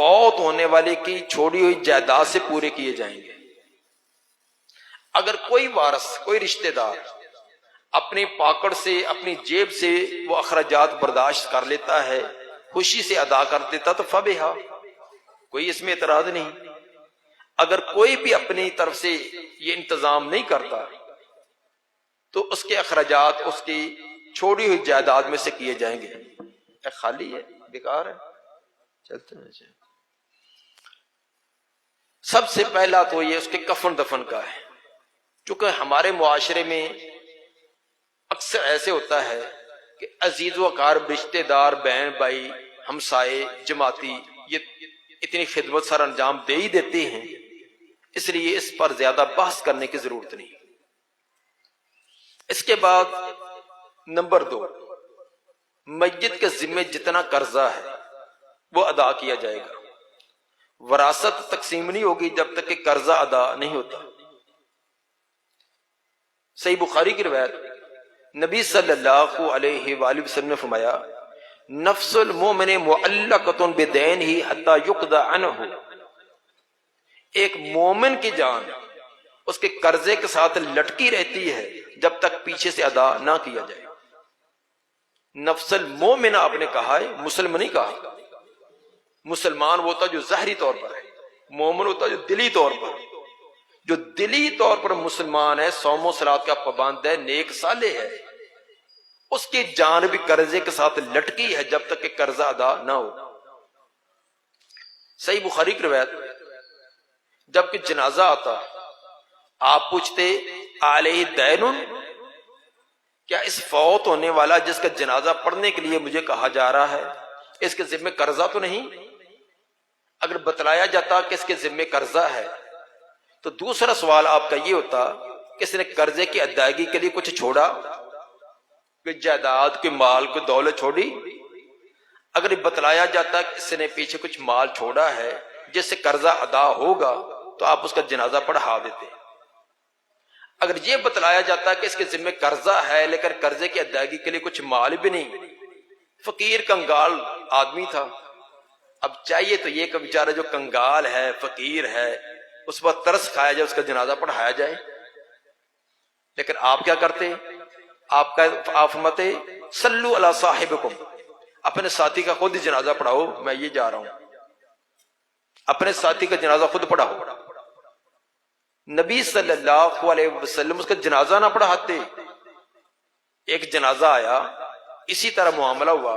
فوت ہونے والے کی چھوڑی ہوئی جائیداد سے پورے کیے جائیں گے۔ اگر کوئی وارث، کوئی رشتہ دار اپنی پاکڑ سے، اپنی جیب سے وہ اخراجات برداشت کر لیتا ہے، خوشی سے ادا کر دیتا تو فبہا، کوئی اس میں اعتراض نہیں۔ اگر کوئی بھی اپنی طرف سے یہ انتظام نہیں کرتا تو اس کے اخراجات اس کی چھوڑی ہوئی جائیداد میں سے کیے جائیں گے۔ خالی ہے، بیکار ہے، چلتے ہیں۔ سب سے پہلا تو یہ اس کے کفن دفن کا ہے، چونکہ ہمارے معاشرے میں اکثر ایسے ہوتا ہے کہ عزیز و اقارب، رشتہ دار، بہن بھائی، ہمسائے، جماعتی یہ اتنی خدمت سر انجام دے ہی دیتے ہیں، اس لیے اس پر زیادہ بحث کرنے کی ضرورت نہیں۔ اس کے بعد نمبر 2، میت کے ذمے جتنا قرضہ ہے وہ ادا کیا جائے گا۔ وراثت تقسیم نہیں ہوگی جب تک کہ قرضہ ادا نہیں ہوتا۔ صحیح بخاری کی روایت، نبی صلی اللہ علیہ وآلہ وسلم نے فرمایا، نفس المومن معلقۃ بدینہ حتی یقضی عنہ، ایک مومن کی جان اس کے قرضے کے ساتھ لٹکی رہتی ہے جب تک پیچھے سے ادا نہ کیا جائے۔ نفس المومن آپ نے کہا ہے، مسلم نہیں کہا۔ مسلمان وہ ہوتا جو ظاہری طور پر ہے، مومن ہوتا جو دلی طور پر، جو دلی طور پر مسلمان ہے، صوم و صلات کا پابند ہے، نیک صالح ہے، اس کی جان بھی قرضے کے ساتھ لٹکی ہے جب تک کہ قرضہ ادا نہ ہو۔ صحیح بخاری کی روایت، جب کہ جنازہ آتا آپ پوچھتے علیہ دین، کیا اس فوت ہونے والا جس کا جنازہ پڑھنے کے لیے مجھے کہا جا رہا ہے اس کے ذمہ قرضہ تو نہیں؟ اگر بتلایا جاتا کہ اس کے ذمہ قرضہ ہے تو دوسرا سوال آپ کا یہ ہوتا کہ اس نے قرضے کی ادائیگی کے لیے کچھ چھوڑا، کوئی جائیداد، کوئی مال، کوئی دولت چھوڑی؟ اگر بتلایا جاتا کہ اس نے پیچھے کچھ مال چھوڑا ہے جس سے قرضہ ادا ہوگا تو آپ اس کا جنازہ پڑھا دیتے۔ اگر یہ بتلایا جاتا کہ اس کے ذمہ قرضہ ہے لیکن قرضے کی ادائیگی کے لیے کچھ مال بھی نہیں، فقیر کنگال آدمی تھا، اب چاہیے تو یہ کہ بیچارہ جو کنگال ہے، فقیر ہے، اس پر ترس کھایا جائے، اس کا جنازہ پڑھایا جائے۔ لیکن آپ کیا کرتے؟ آپ فرماتے صلو علی صاحبکم، اپنے ساتھی کا خود جنازہ پڑھاؤ، میں یہ جا رہا ہوں، اپنے ساتھی کا جنازہ خود پڑھاؤ۔ نبی صلی اللہ علیہ وسلم اس کا جنازہ نہ پڑھاتے۔ ایک جنازہ آیا، اسی طرح معاملہ ہوا،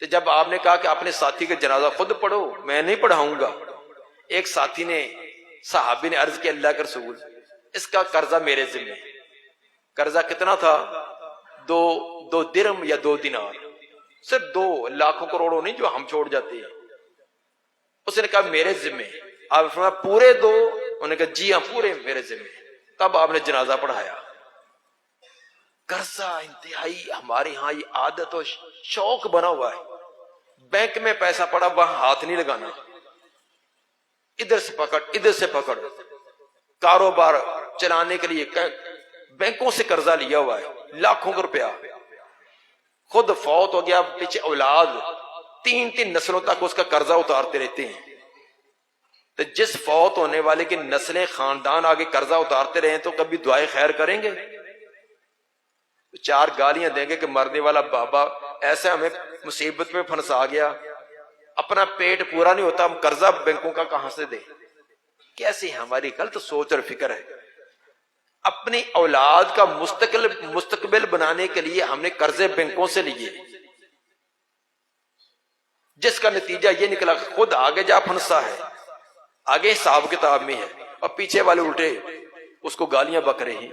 تو جب آپ نے کہا کہ اپنے ساتھی کا جنازہ خود پڑھو، میں نہیں پڑھاؤں گا، ایک ساتھی نے، صحابی نے عرض کیا اللہ کے رسول، اس کا قرضہ میرے ذمہ۔ قرضہ کتنا تھا؟ دو درہم یا 2 دینار، صرف 2 لاکھوں کروڑوں نہیں جو ہم چھوڑ جاتے ہیں۔ اس نے کہا میرے ذمہ۔ آپ نے فرمایا پورے 2؟ انہوں نے کہا جی ہاں پورے میرے ذمہ۔ تب آپ نے جنازہ پڑھایا۔ قرضہ انتہائی ہمارے ہاں یہ عادت و شوق بنا ہوا ہے، بینک میں پیسہ پڑا وہاں ہاتھ نہیں لگانا، ادھر سے پکڑ ادھر سے پکڑ، کاروبار چلانے کے لیے بینکوں سے قرضہ لیا ہوا ہے لاکھوں کا روپیہ، خود فوت ہو گیا، پیچھے اولاد 3 نسلوں تک اس کا قرضہ اتارتے رہتے ہیں۔ تو جس فوت ہونے والے کی نسلیں، خاندان آگے قرضہ اتارتے رہے تو کبھی دعائے خیر کریں گے؟ 4 گالیاں دیں گے کہ مرنے والا بابا ایسا ہمیں مصیبت میں پھنسا گیا، اپنا پیٹ پورا نہیں ہوتا، ہم قرضہ بینکوں کا کہاں سے دیں؟ کیسی ہماری غلط سوچ اور فکر ہے۔ اپنی اولاد کا مستقبل بنانے کے لیے ہم نے قرضے بینکوں سے لیے، جس کا نتیجہ یہ نکلا خود آگے جا پھنسا ہے، آگے حساب کتاب میں ہے، اور پیچھے والے الٹے اس کو گالیاں بک رہے ہیں۔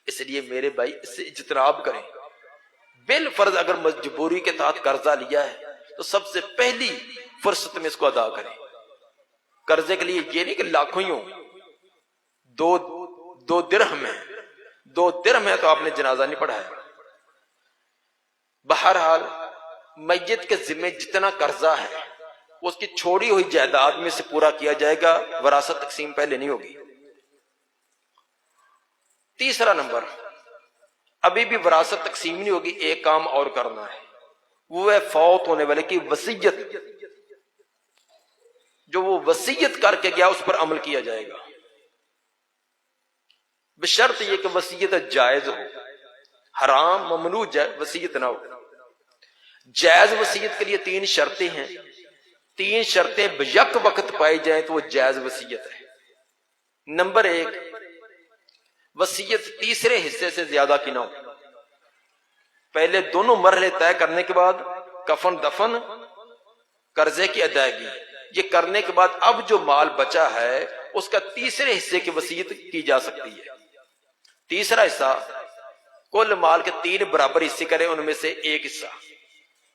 اس لیے میرے بھائی اس سے اجتناب کریں۔ بالفرض اگر مجبوری کے تحت قرضہ لیا ہے تو سب سے پہلی فرصت میں اس کو ادا کریں۔ قرضے کے لیے یہ نہیں کہ لاکھوں ہی ہوں، دو درہم ہے، 2 درہم ہے تو آپ نے جنازہ نہیں پڑھایا۔ بہرحال میت کے ذمہ جتنا قرضہ ہے وہ اس کی چھوڑی ہوئی جائیداد میں سے پورا کیا جائے گا، وراثت تقسیم پہلے نہیں ہوگی۔ تیسرا نمبر، ابھی بھی وراثت تقسیم نہیں ہوگی، ایک کام اور کرنا ہے، وہ ہے فوت ہونے والے کی وصیت۔ وصیت کر کے گیا اس پر عمل کیا جائے گا، بشرط یہ کہ وصیت جائز ہو، حرام ممنوع وصیت نہ ہو۔ جائز وصیت کے لیے 3 شرطیں ہیں، 3 شرطیں یک وقت پائی جائیں تو وہ جائز وصیت ہے۔ نمبر 1، وصیت تیسرے حصے سے زیادہ کی نہ ہو۔ پہلے دونوں مرحلے طے کرنے کے بعد کفن دفن، قرضے کی ادائیگی، یہ کرنے کے بعد اب جو مال بچا ہے اس کا تیسرے حصے کی وصیت کی جا سکتی ہے۔ تیسرا حصہ کل مال کے 3 برابر حصے کرے، ان میں سے 1 حصہ،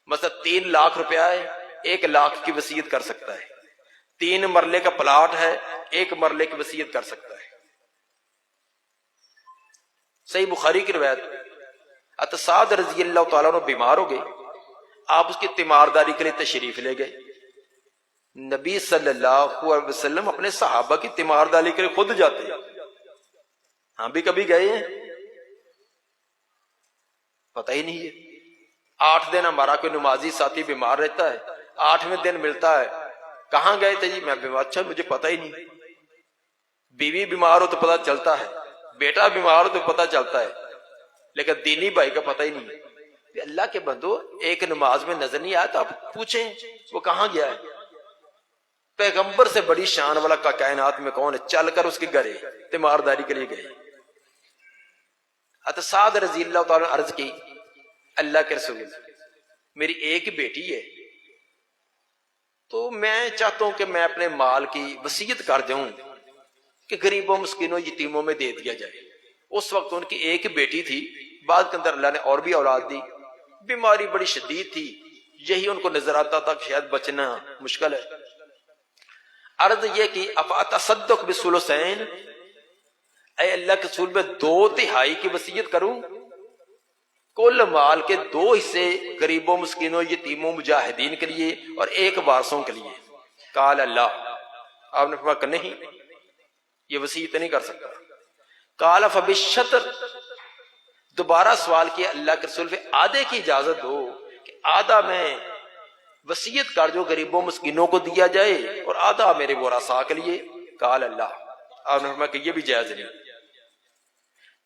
مثلا 3 لاکھ روپیہ ہے، 1 لاکھ کی وصیت کر سکتا ہے۔ 3 مرلے کا پلاٹ ہے، 1 مرلے کی وصیت کر سکتا ہے۔ صحیح بخاری کی روایت، اتساد رضی اللہ تعالیٰ عنہ بیمار ہو گئے، آپ اس کی تیمارداری کے لیے تشریف لے گئے۔ نبی صلی اللہ علیہ وسلم اپنے صحابہ کی تیمارداری کے لیے خود جاتے ہیں، ہم بھی کبھی گئے ہیں، پتہ ہی نہیں ہے۔ 8 دن ہمارا کوئی نمازی ساتھی بیمار رہتا ہے، 8ویں دن ملتا ہے، کہاں گئے تھے جی؟ میں بیمار، اچھا مجھے پتہ ہی نہیں۔ بیوی بیمار ہو تو پتہ چلتا ہے، بیٹا بیمار ہو تو پتہ چلتا ہے، لیکن دینی بھائی کا پتہ ہی نہیں۔ اللہ کے بندو، ایک نماز میں نظر نہیں آیا تو آپ پوچھیں وہ کہاں گیا ہے؟ پیغمبر سے بڑی شان والا کا کائنات میں کون ہے؟ چل کر اس کے گھر تیمارداری کے لیے گئے۔ اتساد رضی اللہ تعالیٰ نے عرض کی، اللہ کے رسول، میری ایک بیٹی ہے تو میں چاہتا ہوں کہ میں اپنے مال کی وصیت کر دوں کہ غریبوں مسکینوں یتیموں میں دے دیا جائے۔ اس وقت ان کی ایک بیٹی تھی، بعد کے اندر اللہ نے اور بھی اولاد دی، بیماری بڑی شدید تھی، یہی ان کو نظر آتا تھا کہ شاید بچنا مشکل ہے۔ عرض یہ کہ افاتصدق بالثلثین، اے اللہ کے رسول میں 2/3 کی وصیت کروں؟ کل مال کے 2 حصے غریبوں مسکینوں یتیموں مجاہدین کے لیے اور 1 وارثوں کے لیے۔ قال اللہ، آپ نے فرمایا کہ نہیں، یہ وصیت نہیں کر سکتا۔ قال فبالشطر، دوبارہ سوال کیا اللہ کے رسول، آدھے کی اجازت دو کہ آدھا میں وصیت کر جو غریبوں مسکینوں کو دیا جائے اور آدھا میرے ورثاء کے لیے۔ قال اللہ، آپ نے فرمایا کہ یہ بھی جائز نہیں۔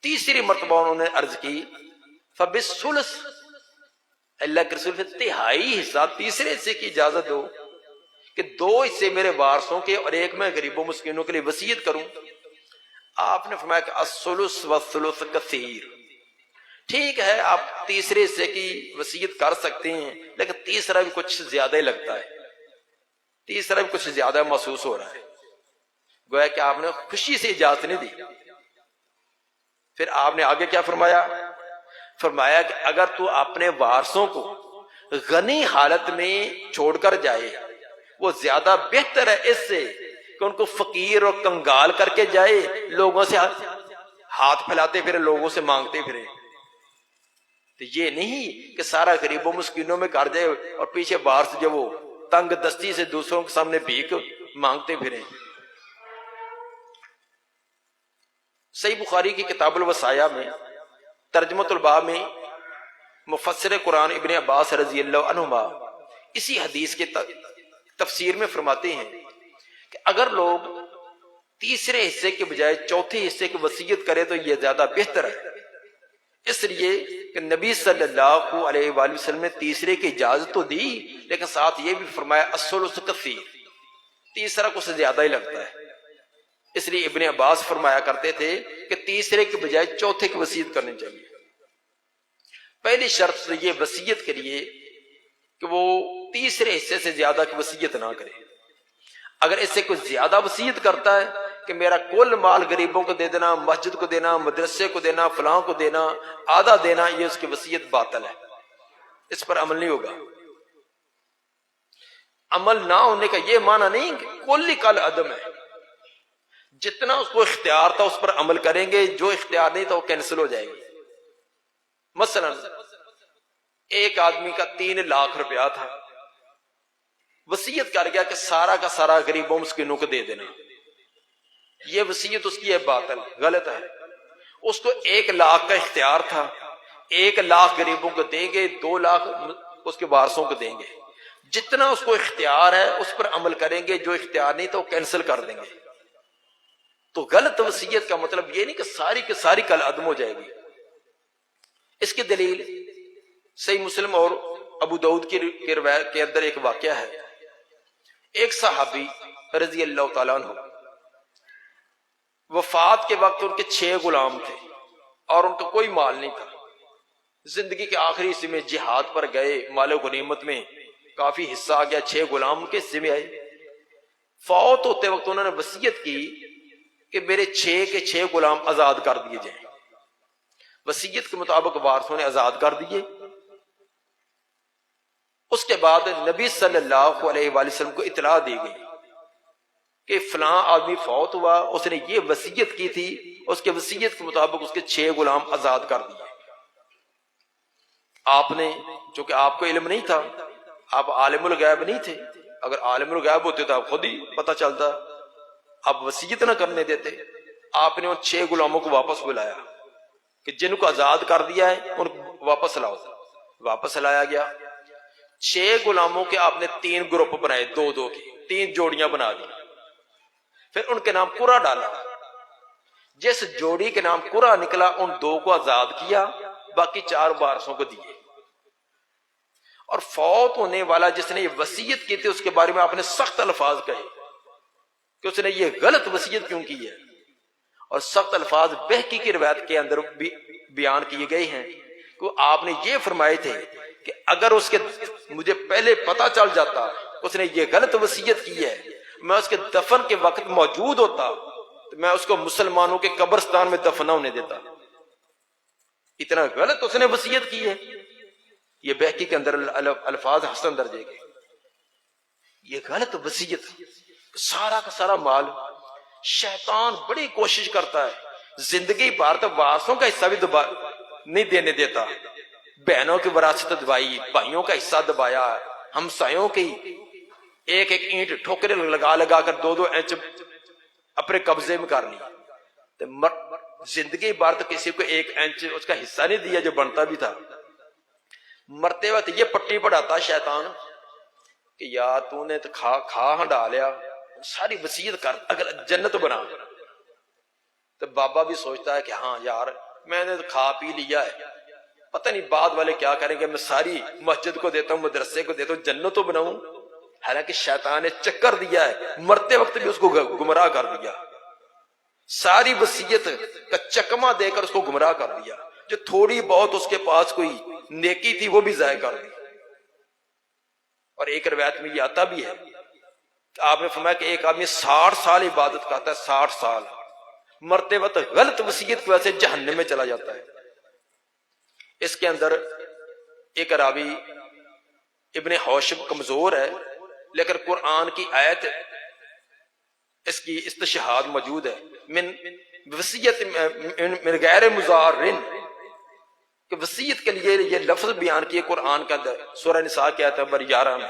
تیسری مرتبہ انہوں نے عرض کی فبالثلث، اللہ کے رسول 1/3 حصہ، تیسرے حصے کی اجازت دو کہ 2 حصے میرے وارثوں کے اور 1 میں غریبوں مسکینوں کے لیے وصیت کروں۔ آپ نے فرمایا کہ الثلث والثلث کثیر، ٹھیک ہے آپ تیسرے حصے کی وصیت کر سکتے ہیں، لیکن تیسرا بھی کچھ زیادہ ہی لگتا ہے، تیسرا بھی کچھ زیادہ محسوس ہو رہا ہے۔ گویا کہ آپ نے خوشی سے اجازت نہیں دی۔ پھر آپ نے آگے کیا فرمایا؟ فرمایا کہ اگر تو اپنے وارثوں کو غنی حالت میں چھوڑ کر جائے، وہ زیادہ بہتر ہے اس سے کہ ان کو فقیر اور کنگال کر کے جائے، لوگوں سے ہاتھ پھیلاتے پھرے، لوگوں سے مانگتے پھرے۔ تو یہ نہیں کہ سارا غریبوں مسکینوں میں کر جائے اور پیچھے وارث جو وہ تنگ دستی سے دوسروں کے سامنے بھیک مانگتے پھرے۔ صحیح بخاری کی کتاب الوصایا میں ترجمۃ الباب میں مفسر قرآن ابن عباس رضی اللہ عنہما اسی حدیث کے تفسیر میں فرماتے ہیں کہ اگر لوگ تیسرے حصے کے بجائے چوتھے حصے کی وصیت کرے تو یہ زیادہ بہتر ہے، اس لیے کہ نبی صلی اللہ علیہ وآلہ وسلم نے تیسرے کی اجازت تو دی، لیکن ساتھ یہ بھی فرمایا الثلث کثیر، تیسرا کچھ زیادہ ہی لگتا ہے۔ اس لیے ابن عباس فرمایا کرتے تھے کہ تیسرے کے بجائے چوتھے کی وصیت کرنی چاہیے۔ پہلی شرط یہ وصیت کے لیے کہ وہ تیسرے حصے سے زیادہ کی وصیت نہ کرے۔ اگر اس سے کوئی زیادہ وصیت کرتا ہے کہ میرا کل مال غریبوں کو دے دینا، مسجد کو دینا، مدرسے کو دینا، فلاں کو دینا، آدھا دینا، یہ اس کی وصیت باطل ہے، اس پر عمل نہیں ہوگا۔ عمل نہ ہونے کا یہ معنی نہیں کہ کل کل عدم ہے، جتنا اس کو اختیار تھا اس پر عمل کریں گے، جو اختیار نہیں تھا وہ کینسل ہو جائے گی۔ مثلا ایک آدمی کا 3 لاکھ روپیہ تھا، وصیت کر گیا کہ سارا کا سارا غریبوں مسکینوں کو دے دینا، یہ وصیت اس کی ہے باطل، غلط ہے۔ اس کو 1 لاکھ کا اختیار تھا، 1 لاکھ غریبوں کو دیں گے، 2 لاکھ اس کے وارثوں کو دیں گے۔ جتنا اس کو اختیار ہے اس پر عمل کریں گے، جو اختیار نہیں تو کینسل کر دیں گے۔ تو غلط وصیت کا مطلب یہ نہیں کہ ساری کی ساری کل عدم ہو جائے گی۔ اس کی دلیل صحیح مسلم اور ابو داؤد کی روایت کے اندر ایک واقعہ ہے۔ ایک صحابی رضی اللہ تعالیٰ عنہ، وفات کے وقت ان کے 6 غلام تھے اور ان کا کوئی مال نہیں تھا۔ زندگی کے آخری حصے میں جہاد پر گئے، مال و غنیمت میں کافی حصہ آ گیا، 6 غلام کے حصے میں آئے۔ فوت ہوتے وقت انہوں نے وصیت کی کہ میرے 6 کے 6 غلام آزاد کر دیے جائیں۔ وصیت کے مطابق وارثوں نے آزاد کر دیے۔ اس کے بعد نبی صلی اللہ علیہ وآلہ وسلم کو اطلاع دی گئی کہ فلاں آدمی فوت ہوا، اس نے یہ وصیت کی تھی، اس کے وصیت کے مطابق اس کے 6 غلام آزاد کر دیے۔ آپ نے، چونکہ آپ کو علم نہیں تھا، آپ عالم الغیب نہیں تھے، اگر عالم الغیب ہوتے تو آپ خود ہی پتہ چلتا، آپ وصیت نہ کرنے دیتے۔ آپ نے ان 6 غلاموں کو واپس بلایا کہ جن کو آزاد کر دیا ہے ان کو واپس لاؤ۔ واپس لایا گیا۔ 6 غلاموں کے آپ نے 3 گروپ بنائے، 2 کی 3 جوڑیاں بنا دی۔ پھر ان کے نام قرہ ڈالا۔ جس جوڑی کے نام قرہ نکلا ان 2 کو آزاد کیا، باقی 4 وارثوں کو دیے۔ اور فوت ہونے والا جس نے یہ وصیت کی تھی اس کے بارے میں آپ نے سخت الفاظ کہے کہ اس نے یہ غلط وصیت کیوں کی ہے، اور سخت الفاظ بہقی کی روایت کے اندر بھی بیان کیے گئے ہیں کہ آپ نے یہ فرمائے تھے کہ اگر اس کے مجھے پہلے پتا چل جاتا اس نے یہ غلط وصیت کی ہے، میں اس کے دفن کے وقت موجود ہوتا تو میں اس کو مسلمانوں کے قبرستان میں دفن نہ ہونے دیتا۔ اتنا غلط اس نے وصیت کی ہے۔ یہ بہقی کے اندر الفاظ حسن درجے کے۔ یہ غلط وصیت، سارا کا سارا مال شیطان بڑی کوشش کرتا ہے زندگی بھر تو وارثوں کا حصہ بھی نہیں دینے دیتا، بہنوں کی وراثت دبائی، بھائیوں کا حصہ دبایا، ہمسایوں کی ایک اینٹ ٹھوکرے لگا کر 2 انچ اپنے قبضے میں کر لی۔ زندگی بھر تو کسی کو 1 انچ اس کا حصہ نہیں دیا جو بنتا بھی تھا۔ مرتے وقت یہ پٹی پڑھاتا شیطان کہ یار تو نے تو کھا ہنڈا لیا، ساری وصیت کر اگر جنت بنا۔ تو بابا بھی سوچتا ہے کہ ہاں یار میں نے تو کھا پی لیا ہے، پتہ نہیں بعد والے کیا کریں گے، میں ساری مسجد کو دیتا ہوں، مدرسے کو دیتا ہوں، جنت تو بناؤں۔ حالانکہ شیطان نے چکر دیا ہے، مرتے وقت بھی اس کو گمراہ کر دیا، ساری وصیت کا چکمہ دے کر اس کو گمراہ کر دیا، جو تھوڑی بہت اس کے پاس کوئی نیکی تھی وہ بھی ضائع کر دی۔ اور ایک روایت میں یہ آتا بھی ہے کہ آپ نے فرمایا کہ ایک آدمی 60 سال عبادت کرتا ہے، 60 سال، مرتے وقت غلط وصیت کی وجہ سے جہنم میں چلا جاتا ہے۔ اس کے اندر ایک راوی ابن حوشب کمزور ہے، لیکن قرآن کی آیت اس کی استشہاد موجود ہے، من وصیت من غیر مضارن، کہ وصیت کے لیے یہ لفظ بیان کیے قرآن کے اندر سورہ نساء کی آیت نمبر 11 میں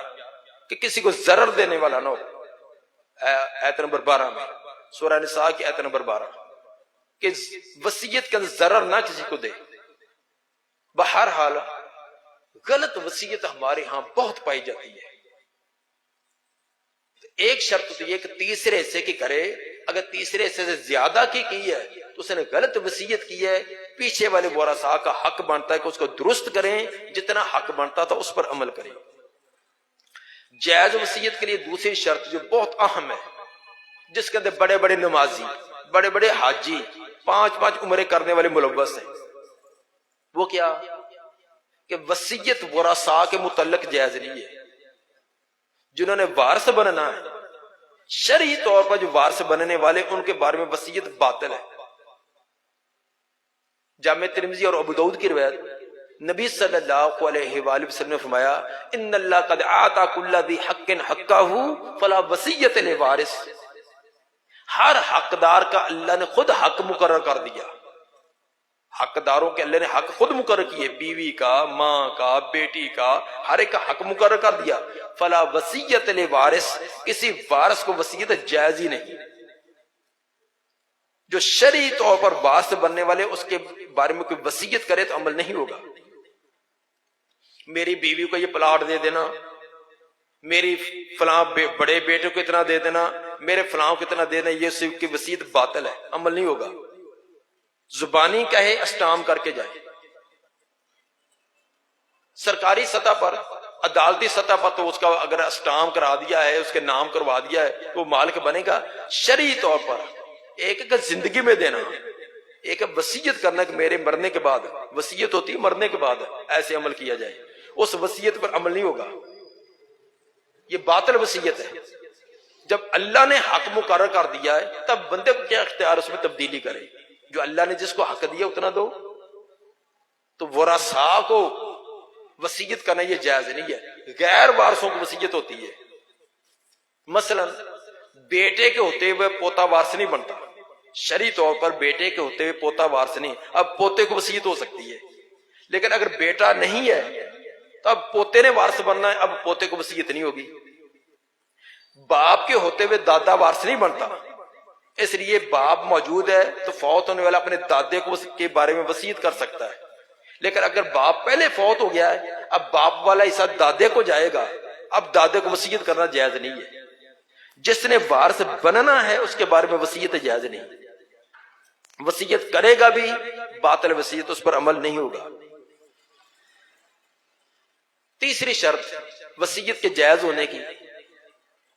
کہ کسی کو ضرر دینے والا نہ ہو، آیت نمبر 12 میں، سورہ نساء کی آیت نمبر 12، کہ وصیت کے اندر ضرر نہ کسی کو دے۔ بہرحال غلط وصیت ہمارے ہاں بہت پائی جاتی ہے۔ ایک شرط تو یہ کہ تیسرے حصے کی کرے، اگر تیسرے حصے سے زیادہ کی ہے تو اس نے غلط وصیت کی ہے، پیچھے والے ورثاء کا حق بنتا ہے کہ اس کو درست کریں، جتنا حق بنتا تھا اس پر عمل کریں۔ جائز وصیت کے لیے دوسری شرط جو بہت اہم ہے، جس کے اندر بڑے بڑے نمازی، بڑے بڑے حاجی، 5 عمرے کرنے والے ملوث ہیں، وہ کیا کہ وصیت ورثاء کے متعلق جائز نہیں ہے۔ جنہوں نے وارث بننا ہے، شرعی طور پر جو وارث بننے والے ان کے بارے میں وصیت باطل ہے۔ جامع ترمذی اور ابو داؤد کی روایت، نبی صلی اللہ علیہ وآلہ وسلم نے فرمایا ان اللہ قد آتا کل ذی حق حقہ فلا وصیت لوارث، ہر حقدار کا اللہ نے خود حق مقرر کر دیا، حقداروں کے اللہ نے حق خود مقرر کیے، بیوی کا، ماں کا، بیٹی کا، ہر ایک کا حق مقرر کر دیا۔ فلا وصیت لوارث، کسی وارث کو وصیت جائز ہی نہیں۔ جو شرعی طور پر وارث بننے والے اس کے بارے میں کوئی وصیت کرے تو عمل نہیں ہوگا۔ میری بیوی کو یہ پلاٹ دے دینا، میری فلاں بڑے بیٹے کو اتنا دے دینا، میرے فلاں کو اتنا دے دینا، یہ اس کی وصیت باطل ہے، عمل نہیں ہوگا۔ زبانی کہے اسٹام کر کے جائے۔ سرکاری سطح پر، عدالتی سطح پر تو اس کا اگر اسٹام کرا دیا ہے، اس کے نام کروا دیا ہے تو وہ مالک بنے گا۔ شرعی طور پر ایک زندگی میں دینا، ایک وصیت کرنا کہ میرے مرنے کے بعد، وصیت ہوتی ہے مرنے کے بعد ایسے عمل کیا جائے، اس وصیت پر عمل نہیں ہوگا، یہ باطل وصیت ہے۔ جب اللہ نے حق مقرر کر دیا ہے تب بندے کو کیا اختیار اس میں تبدیلی کرے؟ جو اللہ نے جس کو حق دیا اتنا دو۔ تو ورثاء کو وصیت کرنا یہ جائز نہیں ہے، غیر وارثوں کو وصیت ہوتی ہے۔ مثلا بیٹے کے ہوتے ہوئے پوتا وارث نہیں بنتا، شرعی طور پر بیٹے کے ہوتے ہوئے پوتا وارث نہیں، اب پوتے کو وصیت ہو سکتی ہے، لیکن اگر بیٹا نہیں ہے تو اب پوتے نے وارث بننا ہے، اب پوتے کو وصیت نہیں ہوگی۔ باپ کے ہوتے ہوئے دادا وارث نہیں بنتا، اس لیے باپ موجود ہے تو فوت ہونے والا اپنے دادے کو کے بارے میں وصیت کر سکتا ہے، لیکن اگر باپ پہلے فوت ہو گیا ہے اب باپ والا حصہ دادے کو جائے گا، اب دادے کو وصیت کرنا جائز نہیں ہے۔ جس نے وارث بننا ہے اس کے بارے میں وصیت جائز نہیں، وصیت کرے گا بھی باطل وصیت، اس پر عمل نہیں ہوگا۔ تیسری شرط وصیت کے جائز ہونے کی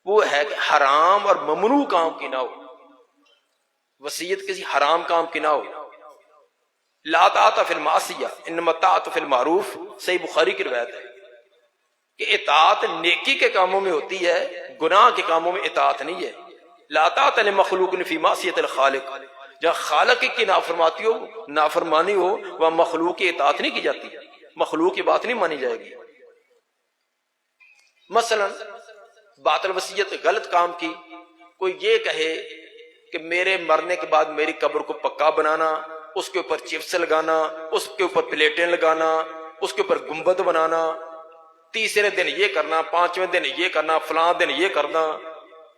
وہ ہے کہ حرام اور ممنوع کام کی نہ ہو، وصیت کسی حرام کام کی نہ ہو۔ لا طاعۃ فی المعصیہ انما طاعۃ فی المعروف، صحیح بخاری کی روایت ہے کہ اطاعت نیکی کے کاموں میں ہوتی ہے، گناہ کے کاموں میں اطاعت نہیں ہے۔ لا طاعۃ لمخلوق فی معصیۃ الخالق، جہاں خالق کی نافرمانی ہو وہاں مخلوق کی اطاعت نہیں کی جاتی، مخلوق کی بات نہیں مانی جائے گی۔ مثلا باطل وصیت غلط کام کی، کوئی یہ کہے کہ میرے مرنے کے بعد میری قبر کو پکا بنانا، اس کے اوپر چپس لگانا، اس کے اوپر پلیٹیں لگانا، اس کے اوپر گنبد بنانا، تیسرے دن یہ کرنا، پانچویں دن یہ کرنا، فلاں دن یہ کرنا،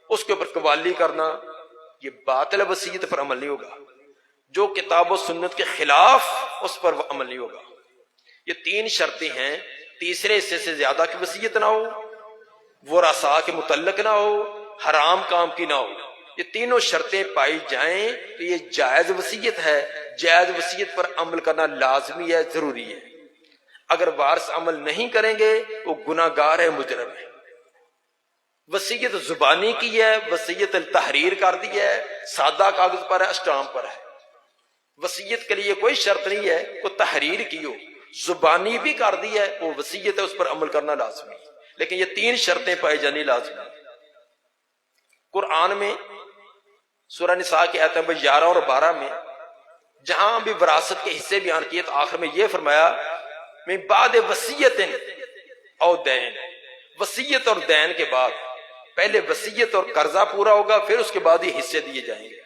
اس کے اوپر قوالی کرنا، یہ باطل وصیت پر عمل نہیں ہوگا۔ جو کتاب و سنت کے خلاف اس پر عمل نہیں ہوگا۔ یہ تین شرطیں ہیں، تیسرے حصے سے زیادہ کی وصیت نہ ہو، ورثاء کے متعلق نہ ہو، حرام کام کی نہ ہو۔ یہ تینوں شرطیں پائی جائیں تو یہ جائز وصیت ہے، جائز وصیت پر عمل کرنا لازمی ہے، ضروری ہے۔ اگر وارث عمل نہیں کریں گے وہ گناہ گار ہے، مجرم ہے۔ وصیت زبانی کی ہے، وصیت تحریر کر دی ہے، سادہ کاغذ پر ہے، اسٹامپ پر ہے۔ وصیت کے لیے کوئی شرط نہیں ہے کوئی تحریر کی ہو، زبانی بھی کر دی ہے، وہ وصیت ہے، اس پر عمل کرنا لازمی ہے، لیکن یہ تین شرطیں پائی جانی لازمی۔ قرآن میں سورہ نساء کی آیت نمبر 11 اور 12 میں جہاں بھی وراثت کے حصے بیان کیے تو آخر میں یہ فرمایا من بعد وصیت او دین، وصیت اور دین کے بعد، پہلے وصیت اور قرضہ پورا ہوگا پھر اس کے بعد یہ حصے دیے جائیں گے۔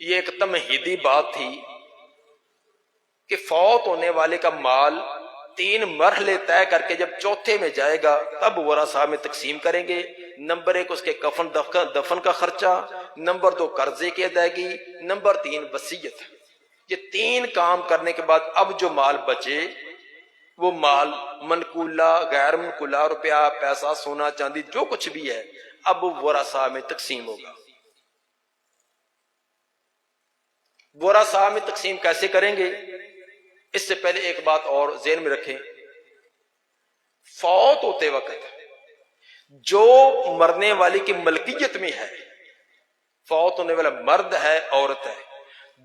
یہ ایک تمہیدی بات تھی کہ فوت ہونے والے کا مال 3 مرحلے طے کر کے جب چوتھے میں جائے گا تب ورثاء میں تقسیم کریں گے۔ نمبر 1 اس کے کفن دفن کا خرچہ، نمبر 2 قرضے کی ادائیگی، نمبر 3 وصیت۔ یہ 3 کام کرنے کے بعد اب جو مال بچے وہ مال منقولہ غیر منقولہ، روپیہ پیسہ سونا چاندی جو کچھ بھی ہے اب ورثاء میں تقسیم ہوگا۔ ورثاء میں تقسیم کیسے کریں گے؟ اس سے پہلے ایک بات اور ذہن میں رکھیں، فوت ہوتے وقت جو مرنے والی کی ملکیت میں ہے، فوت ہونے والا مرد ہے عورت ہے،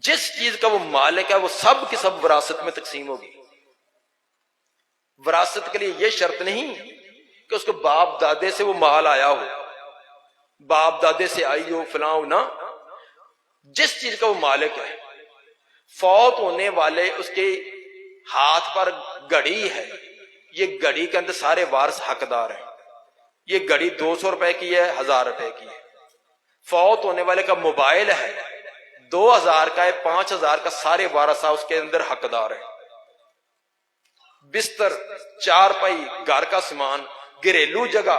جس چیز کا وہ مالک ہے وہ سب کی سب وراثت میں تقسیم ہوگی۔ وراثت کے لیے یہ شرط نہیں کہ اس کو باپ دادے سے وہ مال آیا ہو، باپ دادے سے آئی ہو فلاں ہو، نہ، جس چیز کا وہ مالک ہے، فوت ہونے والے اس کے ہاتھ پر گھڑی ہے، یہ گھڑی کے اندر سارے وارث حقدار ہیں، یہ گھڑی 200 روپے کی ہے، 1000 روپے کی ہے۔ فوت ہونے والے کا موبائل ہے، 2000 کا ہے، 5000 کا، سارے وارثاء اس کے اندر حقدار ہیں۔ بستر، چارپائی، گھر کا سامان، گھریلو جگہ،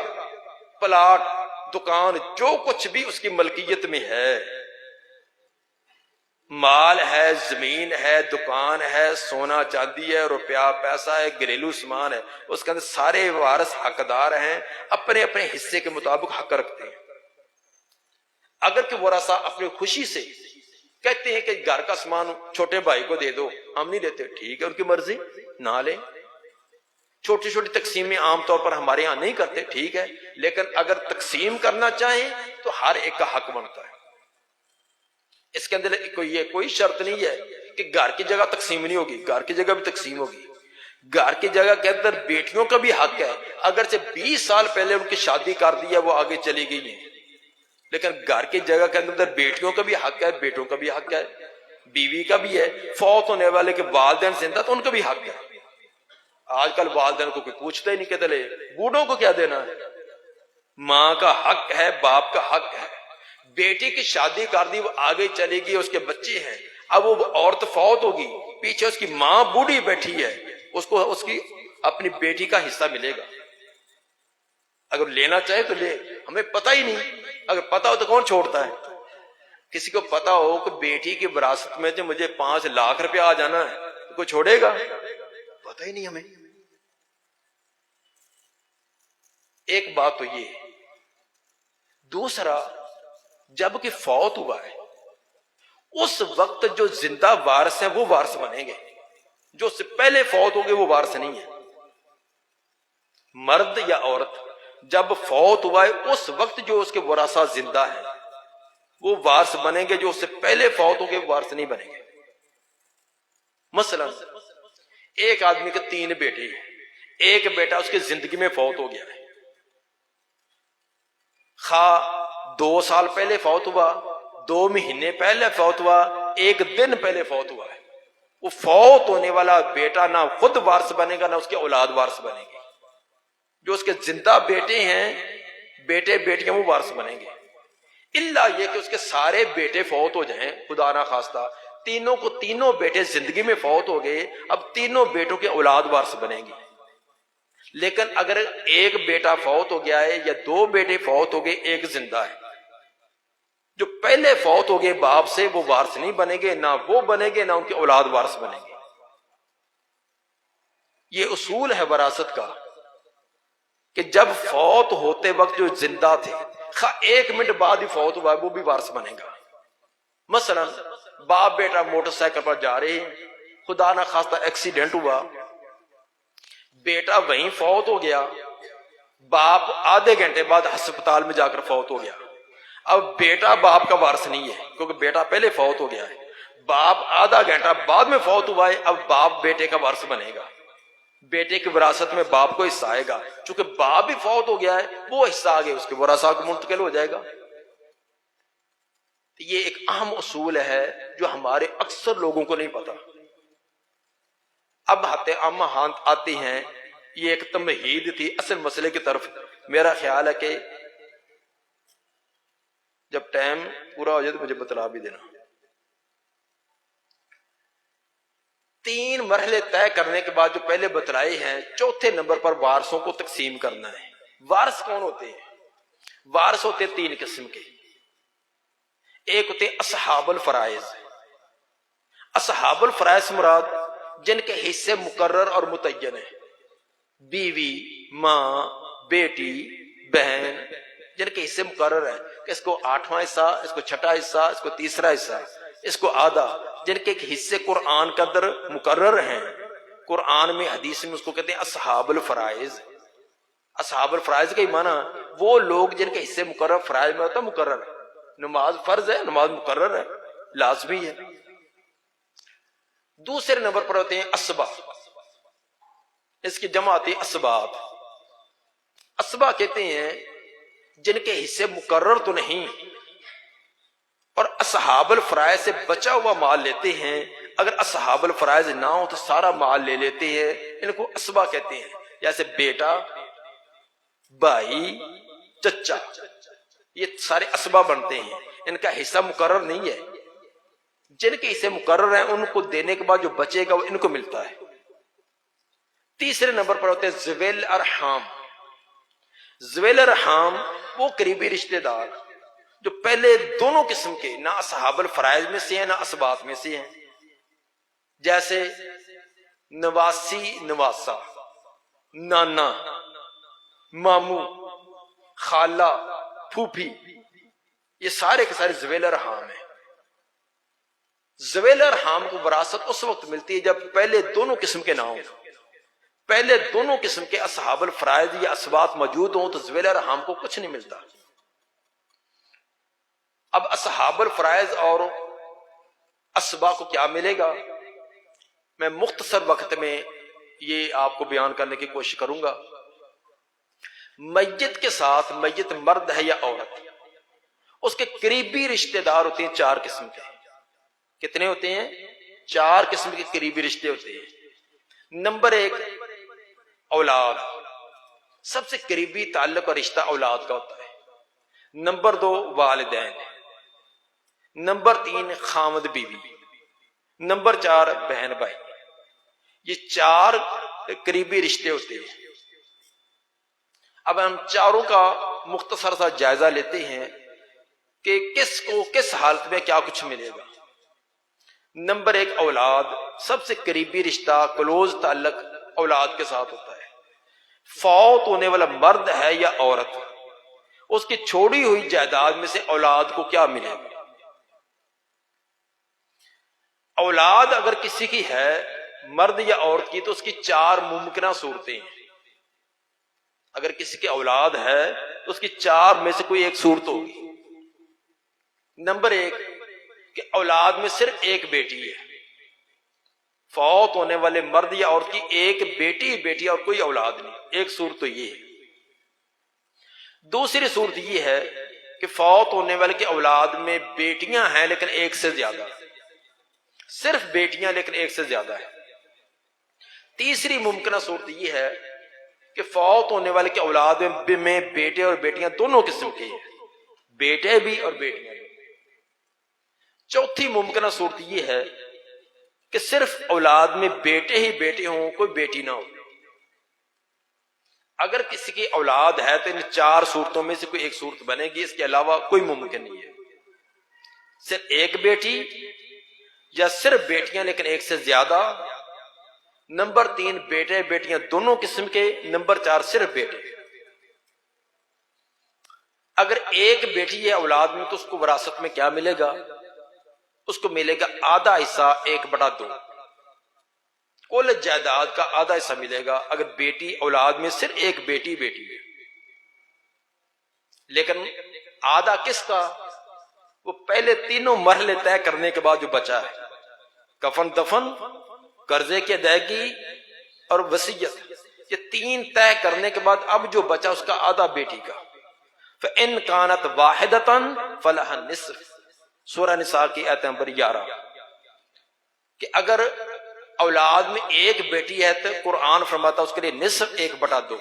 پلاٹ، دکان، جو کچھ بھی اس کی ملکیت میں ہے، مال ہے، زمین ہے، دکان ہے، سونا چاندی ہے، روپیہ پیسہ ہے، گھریلو سامان ہے، اس کے اندر سارے وارث حقدار ہیں، اپنے اپنے حصے کے مطابق حق رکھتے ہیں۔ اگر کہ ورثہ اپنی خوشی سے کہتے ہیں کہ گھر کا سامان چھوٹے بھائی کو دے دو، ہم نہیں دیتے، ٹھیک ہے، ان کی مرضی، نہ لیں۔ چھوٹی چھوٹی تقسیمیں عام طور پر ہمارے ہاں نہیں کرتے، ٹھیک ہے، لیکن اگر تقسیم کرنا چاہیں تو ہر ایک کا حق بنتا ہے۔ اس کے اندر کوئی شرط نہیں ہے کہ گھر کی جگہ تقسیم نہیں ہوگی، گھر کی جگہ بھی تقسیم ہوگی۔ گھر کی جگہ کے اندر بیٹیوں کا بھی حق ہے، اگرچہ 20 سال پہلے ان کی شادی کر دی ہے، وہ آگے چلی گئی ہیں، لیکن گھر کی جگہ کے اندر بیٹیوں کا بھی حق ہے، بیٹوں کا بھی حق ہے، بیوی کا بھی ہے، فوت ہونے والے کے والدین زندہ تو ان کا بھی حق ہے۔ آج کل والدین کو کوئی پوچھتا ہی نہیں، کہتے لے بوڑھوں کو کیا دینا ہے۔ ماں کا حق ہے، باپ کا حق ہے۔ بیٹی کی شادی کر دی، وہ آگے چلے گی، اس کے بچے ہیں، اب وہ عورت فوت ہوگی، پیچھے اس کی ماں بوڑھی بیٹھی ہے، اس کو اس کی اپنی بیٹی کا حصہ ملے گا۔ اگر لینا چاہے تو لے، ہمیں پتہ ہی نہیں، اگر پتہ ہو تو کون چھوڑتا ہے۔ کسی کو پتہ ہو کہ بیٹی کی وراثت میں جو مجھے 5 لاکھ روپیہ آ جانا ہے، تو کوئی چھوڑے گا؟ پتہ ہی نہیں ہمیں۔ ایک بات تو یہ، دوسرا جب کہ فوت ہوا ہے اس وقت جو زندہ وارث ہیں وہ وارث بنیں گے، جو اس سے پہلے فوت ہو گئے وہ وارث نہیں ہے۔ مرد یا عورت جب فوت ہوا ہے اس وقت جو اس کے ورثہ زندہ ہیں وہ وارث بنیں گے، جو اس سے پہلے فوت ہو گئے وہ وارث نہیں بنیں گے۔ مثلا ایک آدمی کے 3 بیٹے ہیں، ایک بیٹا اس کی زندگی میں فوت ہو گیا ہے، خواہ 2 سال پہلے فوت ہوا، 2 مہینے پہلے فوت ہوا، 1 دن پہلے فوت ہوا ہے، وہ فوت ہونے والا بیٹا نہ خود وارث بنے گا نہ اس کی اولاد وارث بنے گی۔ جو اس کے زندہ بیٹے ہیں، بیٹے بیٹیاں، وہ وارث بنیں گے، الا یہ کہ اس کے سارے بیٹے فوت ہو جائیں، خدا نہ خواستہ تینوں بیٹے زندگی میں فوت ہو گئے، اب تینوں بیٹوں کے اولاد وارث بنیں گی۔ لیکن اگر ایک بیٹا فوت ہو گیا ہے یا 2 بیٹے فوت ہو گئے، ایک زندہ ہے، جو پہلے فوت ہو گئے باپ سے وہ وارث نہیں بنیں گے، نہ وہ بنیں گے نہ ان کے اولاد وارث بنیں گے۔ یہ اصول ہے وراثت کا کہ جب فوت ہوتے وقت جو زندہ تھے، 1 منٹ بعد ہی فوت ہوا ہے، وہ بھی وارث بنے گا۔ مثلا باپ بیٹا موٹر سائیکل پر جا رہے ہیں، خدا نہ خواستہ ایکسیڈنٹ ہوا، بیٹا وہیں فوت ہو گیا، باپ آدھے گھنٹے بعد ہسپتال میں جا کر فوت ہو گیا۔ اب بیٹا باپ کا وارث نہیں ہے کیونکہ بیٹا پہلے فوت ہو گیا ہے، باپ آدھا گھنٹہ بعد میں فوت ہوا ہے، اب باپ بیٹے کا وارث بنے گا، بیٹے کی وراثت میں باپ کو حصہ آئے گا، چونکہ باپ بھی فوت ہو گیا ہے، وہ حصہ آگے اس کے ورثاء کو منتقل ہو جائے گا۔ یہ ایک اہم اصول ہے جو ہمارے اکثر لوگوں کو نہیں پتا۔ اب ہم آتی ہیں، یہ ایک تمہید تھی اصل مسئلے کی طرف۔ میرا خیال ہے کہ جب ٹائم پورا ہو جائے تو مجھے بتلا بھی دینا۔ 3 مرحلے طے کرنے کے بعد جو پہلے بتلائے ہیں، چوتھے نمبر پر وارثوں کو تقسیم کرنا ہے۔ وارث کون ہوتے ہیں؟ وارث ہوتے 3 قسم کے۔ ایک ہوتے اصحاب الفرائض۔ اصحاب الفرائض مراد جن کے حصے مقرر اور متعین ہیں، بیوی، ماں، بیٹی، بہن، جن کے حصے مقرر ہیں کہ اس کو 8واں حصہ، اس کو 6واں حصہ، اس کو 3را حصہ، اس کو آدھا، جن کے حصے قرآن کے اندر مقرر ہیں، قرآن میں حدیث میں اس کو کہتے ہیں اصحاب الفرائض۔ اصحاب الفرائض کا ہی معنی وہ لوگ جن کے حصے مقرر، فرائض میں ہوتا ہے مقرر، نماز فرض ہے، نماز مقرر ہے، لازمی ہے۔ دوسرے نمبر پر ہوتے ہیں اسباب، اس کی جمع آتی ہے اسباب۔ اسباب کہتے ہیں جن کے حصے مقرر تو نہیں اور اصحاب الفرائض سے بچا ہوا مال لیتے ہیں، اگر اصحاب الفرائض نہ ہو تو سارا مال لے لیتے ہیں، ان کو اسباب کہتے ہیں۔ جیسے بیٹا، بھائی، چچا، یہ سارے اسباب بنتے ہیں، ان کا حصہ مقرر نہیں ہے، جن کے حصے مقرر ہیں ان کو دینے کے بعد جو بچے گا وہ ان کو ملتا ہے۔ تیسرے نمبر پر ہوتے ہیں ذویل ارحام۔ ذویل ارحام وہ قریبی رشتہ دار جو پہلے دونوں قسم کے نہ اصحاب الفرائض میں سے ہیں نہ اسبات میں سے ہیں، جیسے نواسی نواسا، نانا، مامو، خالہ، پھوپھی، یہ سارے کے سارے ذویل ارحام ہیں۔ ذویل ارحام کو وراثت اس وقت ملتی ہے جب پہلے دونوں قسم کے نہ ہوں، پہلے دونوں قسم کے اصحاب الفرائض یا اسبات موجود ہوں تو ذویل ارحام کو کچھ نہیں ملتا۔ اب اصحاب الفرائض اور اسبا کو کیا ملے گا؟ میں مختصر وقت میں یہ آپ کو بیان کرنے کی کوشش کروں گا۔ میت کے ساتھ، میت مرد ہے یا عورت، اس کے قریبی رشتہ دار ہوتے ہیں چار قسم کے۔ کتنے ہوتے ہیں؟ چار قسم کے قریبی رشتے ہوتے ہیں۔ نمبر ایک، اولاد، سب سے قریبی تعلق اور رشتہ اولاد کا ہوتا ہے۔ نمبر دو، والدین۔ نمبر تین، خامد بیوی۔ نمبر چار، بہن بھائی۔ یہ چار قریبی رشتے ہوتے ہیں۔ اب ہم چاروں کا مختصر سا جائزہ لیتے ہیں کہ کس کو کس حالت میں کیا کچھ ملے گا۔ نمبر ایک، اولاد، سب سے قریبی رشتہ، کلوز تعلق اولاد کے ساتھ ہوتا ہے۔ فوت ہونے والا مرد ہے یا عورت، اس کی چھوڑی ہوئی جائیداد میں سے اولاد کو کیا ملے گا؟ اولاد اگر کسی کی ہے، مرد یا عورت کی، تو اس کی چار ممکنہ صورتیں ہیں۔ اگر کسی کی اولاد ہے تو اس کی چار میں سے کوئی ایک صورت ہوگی۔ نمبر ایک کہ اولاد میں صرف ایک بیٹی ہے، فوت ہونے والے مرد یا عورت کی ایک بیٹی اور کوئی اولاد نہیں، ایک صورت تو یہ ہے۔ دوسری صورت یہ ہے کہ فوت ہونے والے کی اولاد میں بیٹیاں ہیں لیکن ایک سے زیادہ، صرف بیٹیاں لیکن ایک سے زیادہ ہے۔ تیسری ممکنہ صورت یہ ہے کہ فوت ہونے والے کی اولاد میں بیٹے اور بیٹیاں دونوں قسم کے ہیں، بیٹے بھی اور بیٹیاں بھی۔ چوتھی ممکنہ صورت یہ ہے کہ صرف اولاد میں بیٹے ہی بیٹے ہوں، کوئی بیٹی نہ ہو۔ اگر کسی کی اولاد ہے تو ان چار صورتوں میں سے کوئی ایک صورت بنے گی، اس کے علاوہ کوئی ممکن نہیں ہے۔ صرف ایک بیٹی یا صرف بیٹیاں لیکن ایک سے زیادہ۔ نمبر تین، بیٹے بیٹیاں دونوں قسم کے۔ نمبر چار، صرف بیٹے۔ اگر ایک بیٹی ہے اولاد میں تو اس کو وراثت میں کیا ملے گا؟ اس کو ملے گا آدھا حصہ، 1/2۔ کل جائیداد کا آدھا حصہ ملے گا اگر بیٹی اولاد میں صرف ایک بیٹی ہے۔ لیکن آدھا کس کا؟ وہ پہلے تینوں مرحلے طے کرنے کے بعد جو بچا ہے، کفن دفن، قرضے کی ادائیگی اور وصیت، یہ تین طے کرنے کے بعد اب جو بچا اس کا آدھا بیٹی کا۔ فَإِن كَانَتْ وَاحِدَةً فَلَهَا النِّصْفُ، سورہ نساء کی آیت نمبر 11، کہ اگر اولاد میں ایک بیٹی ہے تو قرآن فرماتا اس کے لیے نصف، 1/2۔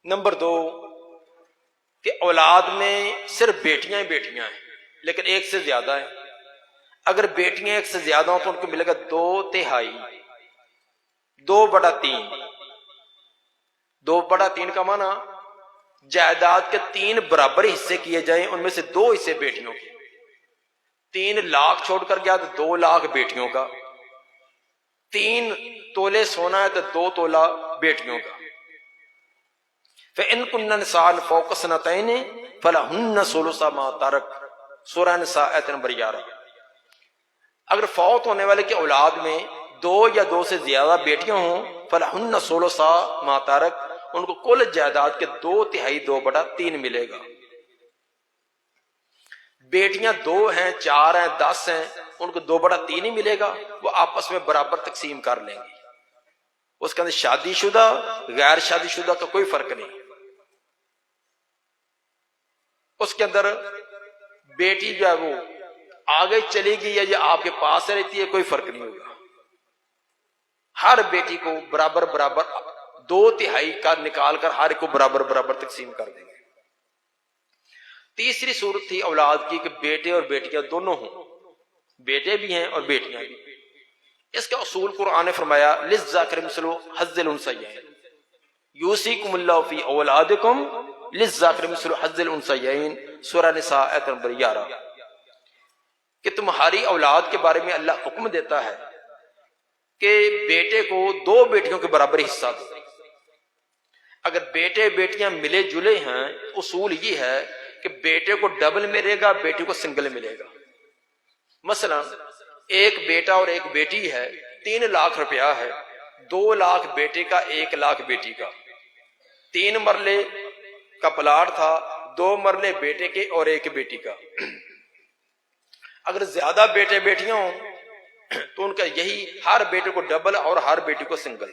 نمبر دو کہ اولاد میں صرف بیٹیاں ہی بیٹیاں ہیں لیکن ایک سے زیادہ ہیں۔ اگر بیٹیاں ایک سے زیادہ ہوں تو ان کو ملے گا 2/3، 2/3۔ 2/3 کا معنی جائیداد کے 3 برابر حصے کیے جائیں، ان میں سے 2 حصے بیٹیوں کے۔ 3 لاکھ چھوڑ کر گیا تو 2 لاکھ بیٹیوں کا، 3 تولے سونا ہے تو 2 تولہ بیٹیوں کا۔ فَإِن كُنَّ نِسَاءً فَوْقَ اثْنَتَيْنِ فَلَهُنَّ ثُلُثُ مَا تَرَكَ، سورہ نساء آیت نمبر 11۔ اگر فوت ہونے والے کی اولاد میں 2 یا 2 سے زیادہ بیٹیاں ہوں، فَلَهُنَّ ثُلُثُ مَا تَرَكَ، ان کو کل جائیداد کے 2/3، 2/3 ملے گا۔ بیٹیاں 2 ہیں، 4 ہیں، 10 ہیں، ان کو 2/3 ہی ملے گا، وہ آپس میں برابر تقسیم کر لیں گے۔ اس کے اندر شادی شدہ غیر شادی شدہ کا کوئی فرق نہیں۔ اس کے اندر بیٹی جو ہے وہ آگے چلی گئی ہے یا آپ کے پاس رہتی ہے، کوئی فرق نہیں ہوگا۔ ہر بیٹی کو برابر 2/3 کا نکال کر ہر کو برابر تقسیم کر دیں گے۔ تیسری صورت تھی اولاد کی کہ بیٹے اور بیٹیاں دونوں ہوں، بیٹے بھی ہیں اور بیٹیاں بھی۔ اس کا اصول قرآن نے فرمایا للذکر مثل حظ الانثیین، یوصیکم اللہ فی اولادکم للذکر مثل حظ الانثیین، سورہ نساء آیت نمبر 11، کہ تمہاری اولاد کے بارے میں اللہ حکم دیتا ہے کہ بیٹے کو 2 بیٹیوں کے برابر حصہ دو۔ اگر بیٹے بیٹیاں ملے جلے ہیں، اصول یہ ہے کہ بیٹے کو ڈبل ملے گا، بیٹی کو سنگل ملے گا۔ مثلا ایک بیٹا اور ایک بیٹی ہے، 3 لاکھ روپیہ ہے، 2 لاکھ بیٹے کا، 1 لاکھ بیٹی کا، 3 مرلے کا پلاٹ تھا، 2 مرلے بیٹے کے اور 1 بیٹی کا۔ اگر زیادہ بیٹے بیٹیاں ہوں تو ان کا یہی، ہر بیٹے کو ڈبل اور ہر بیٹی کو سنگل۔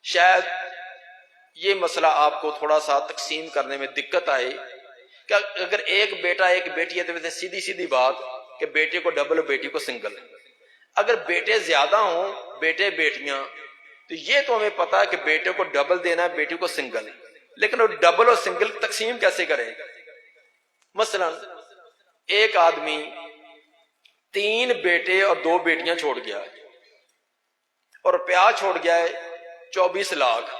شاید یہ مسئلہ آپ کو تھوڑا سا تقسیم کرنے میں دقت آئے کہ اگر ایک بیٹا ایک بیٹی ہے تو ویسے سیدھی سیدھی بات کہ بیٹے کو ڈبل بیٹی کو سنگل۔ اگر بیٹے زیادہ ہوں، بیٹے بیٹیاں، تو یہ تو ہمیں پتا ہے کہ بیٹے کو ڈبل دینا ہے، بیٹی کو سنگل، لیکن وہ ڈبل اور سنگل تقسیم کیسے کریں؟ مثلا ایک آدمی 3 بیٹے اور 2 بیٹیاں چھوڑ گیا ہے اور روپیہ چھوڑ گیا ہے 24 لاکھ۔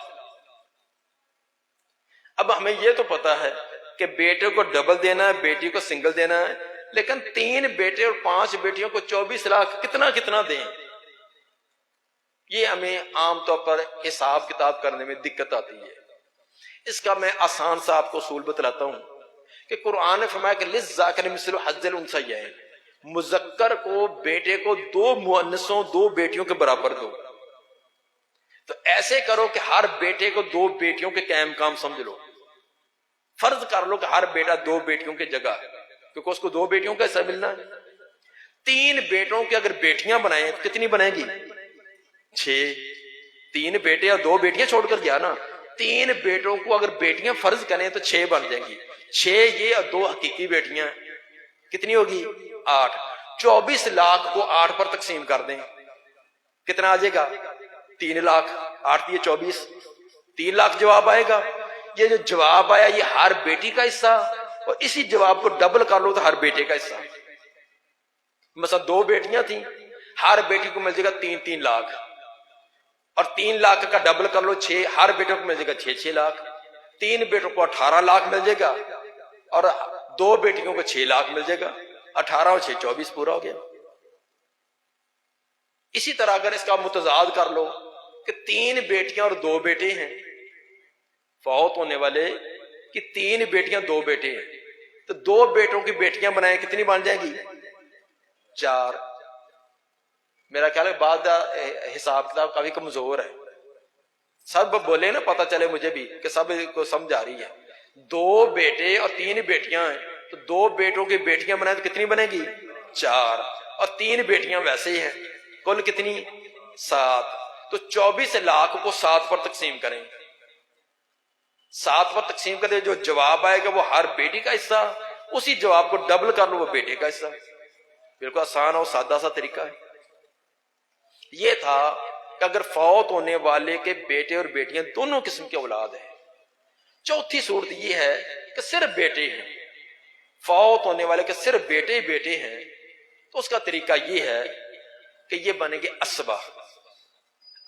اب ہمیں یہ تو پتا ہے کہ بیٹے کو ڈبل دینا ہے، بیٹی کو سنگل دینا ہے، لیکن 3 بیٹے اور 5 بیٹیوں کو 24 لاکھ کتنا دیں؟ یہ ہمیں عام طور پر حساب کتاب کرنے میں دقت آتی ہے۔ اس کا میں آسان سا آپ کو اصول بتلاتا ہوں کہ قرآن نے فرمایا کہ للذکر مثل حظ الانثیین، مذکر کو، بیٹے کو 2 مؤنثوں، 2 بیٹیوں کے برابر دو۔ تو ایسے کرو کہ ہر بیٹے کو 2 بیٹیوں کے قائم کام سمجھ لو، فرض کر لو کہ ہر بیٹا 2 بیٹیوں کی جگہ، کیونکہ اس کو 2 بیٹیوں کا حصہ ملنا ہے۔ 3 بیٹوں کی اگر بیٹیاں بنائیں تو کتنی بنیں گی؟ 6۔ 3 بیٹے اور 2 بیٹیاں چھوڑ کر گیا نا، 3 بیٹوں کو اگر بیٹیاں فرض کریں تو 6 بن جائیں گی، 6 یہ اور 2 حقیقی بیٹیاں، کتنی ہوگی؟ 8۔ 24 لاکھ کو 8 پر تقسیم کر دیں، کتنا آ جائے گا؟ 3 لاکھ۔ 8 یہ 24، 3 لاکھ جواب آئے گا۔ یہ جو جواب آیا یہ ہر بیٹی کا حصہ، اور اسی جواب کو ڈبل کر لو تو ہر بیٹے کا حصہ۔ مثلا 2 بیٹیاں تھیں، ہر بیٹی کو مل جائے گا 3 لاکھ، اور 3 لاکھ کا ڈبل کر لو 6، ہر بیٹے کو مل جائے گا 6 لاکھ۔ 3 بیٹوں کو 18 لاکھ مل جائے گا، اور 2 بیٹیوں کو 6 لاکھ مل جائے گا، 18 اور 6 24 پورا ہو گیا۔ اسی طرح اگر اس کا متضاد کر لو کہ 3 بیٹیاں اور 2 بیٹے ہیں، فوت ہونے والے کہ 3 بیٹیاں 2 بیٹے ہیں، تو 2 بیٹوں کی بیٹیاں بنائیں، کتنی بن جائیں گی؟ 4۔ میرا خیال ہے بعد حساب کتاب کافی کمزور ہے، سب بولے نا، پتہ چلے مجھے بھی کہ سب کو سمجھ آ رہی ہے۔ 2 بیٹے اور 3 بیٹیاں ہیں، تو 2 بیٹوں کی بیٹیاں بنائیں تو کتنی بنے گی؟ 4، اور 3 بیٹیاں ویسے ہی ہیں، کل کتنی؟ 7۔ تو 24 لاکھ کو 7 پر تقسیم کریں، 7 پر تقسیم کریں، جو جواب آئے گا وہ ہر بیٹی کا حصہ، اسی جواب کو ڈبل کر لو وہ بیٹے کا حصہ۔ بالکل آسان اور سادہ سا طریقہ ہے۔ یہ تھا کہ اگر فوت ہونے والے کے بیٹے اور بیٹیاں دونوں قسم کے اولاد ہیں۔ چوتھی صورت یہ ہے کہ صرف بیٹے ہیں، فوت ہونے والے کے صرف بیٹے بیٹے ہیں، تو اس کا طریقہ یہ ہے کہ یہ بنے گے اسبہ۔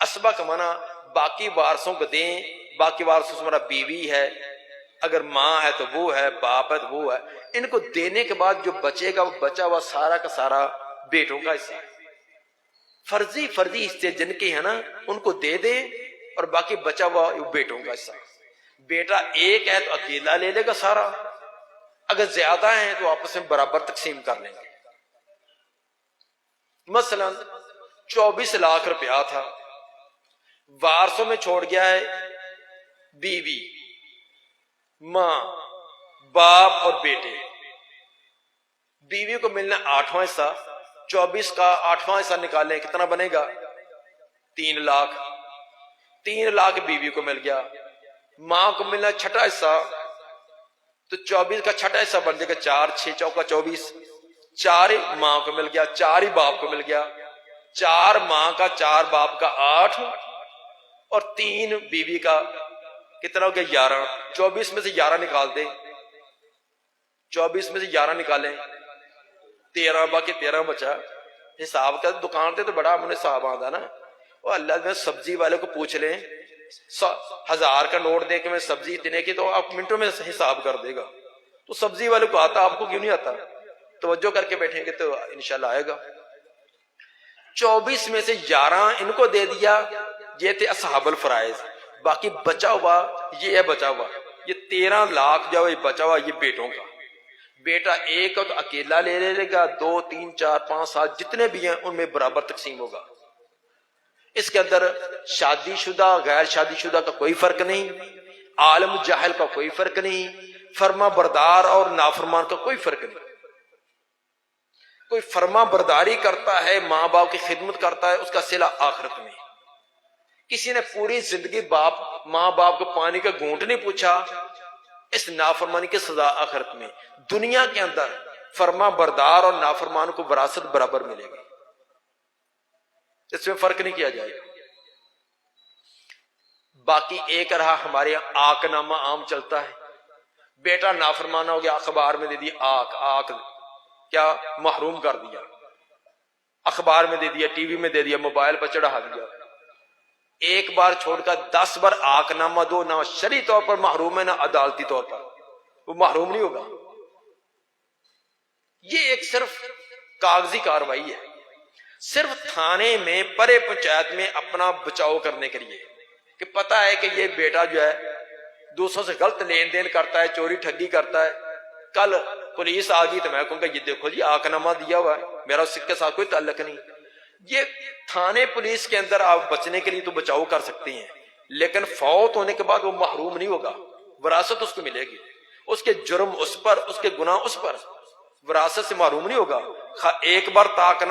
اسبہ کا معنی باقی وارثوں کو دیں، باقی وارثوں سے ہمارا بیوی ہے، اگر ماں ہے تو وہ ہے، باپ ہے تو وہ ہے، ان کو دینے کے بعد جو بچے گا وہ بچا ہوا سارا کا سارا بیٹوں کا حصہ ہے۔ فرضی حصے جن کے ہیں نا ان کو دے دے، اور باقی بچا ہوا وہ بیٹوں کا حصہ۔ بیٹا ایک ہے تو اکیلا لے لے گا سارا، اگر زیادہ ہیں تو آپس میں برابر تقسیم کر لیں گے۔ مثلا 24 لاکھ روپیہ تھا، وارثوں میں چھوڑ گیا ہے بیوی، ماں، باپ اور بیٹے۔ بیوی کو ملنا 8واں حصہ، 24 کا 8واں حصہ نکالیں کتنا بنے گا؟ 3 لاکھ۔ 3 لاکھ بیوی کو مل گیا۔ ماں کو ملنا 6واں حصہ، تو 24 کا 6واں حصہ بن جائے گا 4، 6 چوکا 24، 4 ہی ماں کو مل گیا، 4 ہی باپ کو مل گیا، 4 ماں کا 4 باپ کا 8، اور 3 بیوی کا کتنا ہو گیا؟ 11۔ 24 میں سے 11 نکال دیں، 24 میں سے 11 نکالیں، 13، باقی 13 بچا۔ حساب کا دکان تے تو بڑا ہمیں حساب آتا نا، وہ اللہ نے سبزی والے کو پوچھ لیں 1000 کا نوٹ دے کے میں سبزی اتنے کی، تو آپ منٹوں میں حساب کر دے گا. تو سبزی والے کو آتا، آپ کو کیوں نہیں آتا؟ توجہ کر کے بیٹھیں گے تو انشاءاللہ آئے گا. 24 میں سے 11 ان کو دے دیا، یہ تھے اصحاب الفرائض. باقی بچا ہوا یہ ہے، بچا ہوا یہ 13 لاکھ جو ہے بچا ہوا، یہ بیٹوں کا. بیٹا ایک تو اکیلا لے لے گا، 2 3 4 5 7 جتنے بھی ہیں ان میں برابر تقسیم ہوگا. اس کے اندر شادی شدہ غیر شادی شدہ کا کوئی فرق نہیں، عالم جاہل کا کوئی فرق نہیں، فرما بردار اور نافرمان کا کوئی فرق نہیں. کوئی فرما برداری کرتا ہے، ماں باپ کی خدمت کرتا ہے، اس کا صلہ آخرت میں. کسی نے پوری زندگی ماں باپ کو پانی کا گھونٹ نہیں پوچھا، اس نافرمانی کی سزا آخرت میں. دنیا کے اندر فرما بردار اور نافرمان کو وراثت برابر ملے گی، اس میں فرق نہیں کیا جائے گا. باقی ایک رہا ہمارے یہاں آک نامہ عام چلتا ہے. بیٹا نافرمانہ ہو گیا، اخبار میں دے دیا آک کیا محروم کر دیا، اخبار میں دے دیا، ٹی وی میں دے دیا، موبائل پر چڑھا دیا. ایک بار چھوڑ کر 10 بار آک نامہ دو، نہ شرعی طور پر محروم ہے نہ عدالتی طور پر، وہ محروم نہیں ہوگا. یہ ایک صرف کاغذی کاروائی ہے، صرف تھانے میں پرے پنچایت میں اپنا بچاؤ کرنے کے لیے کہ پتہ ہے کہ یہ بیٹا جو ہے دوسروں سے غلط لین دین کرتا ہے، چوری ٹھگی کرتا ہے. کل پولیس آ گئی تو میں کہوں گا یہ دیکھو جی آک نامہ دیا ہوا ہے، میرا اس کے ساتھ کوئی تعلق نہیں. یہ تھانے پولیس کے اندر آپ بچنے کے لیے تو بچاؤ کر سکتے ہیں، لیکن فوت ہونے کے بعد وہ محروم نہیں ہوگا، وراثت اس کو ملے گی. اس کے جرم اس پر، اس کے گناہ اس پر، وراثت سے محروم نہیں ہوگا. ایک بار تاک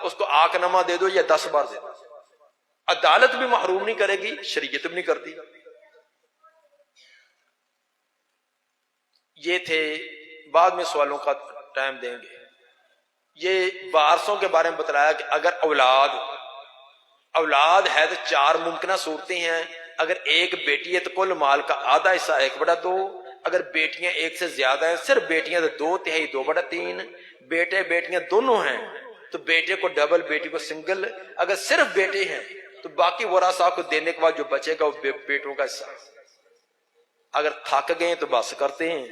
اس کو آک نامہ دے دو یا 10 بار دے دو، عدالت بھی محروم نہیں کرے گی، شریعت بھی نہیں کرتی. یہ تھے، بعد میں سوالوں کا ٹائم دیں گے. یہ وارثوں کے بارے میں بتلایا کہ اگر اولاد ہے تو 4 ممکنہ صورتیں ہیں. اگر ایک بیٹی ہے تو کل مال کا آدھا حصہ 1/2، اگر بیٹیاں ایک سے زیادہ ہیں، صرف بیٹیاں تو 2/3 2/3، بیٹے بیٹیاں دونوں ہیں تو بیٹے کو ڈبل، بیٹی کو سنگل. اگر صرف بیٹے ہیں تو باقی ورثاء کو دینے کے بعد جو بچے گا وہ بیٹوں کا حصہ. اگر تھک گئے تو بس کرتے ہیں،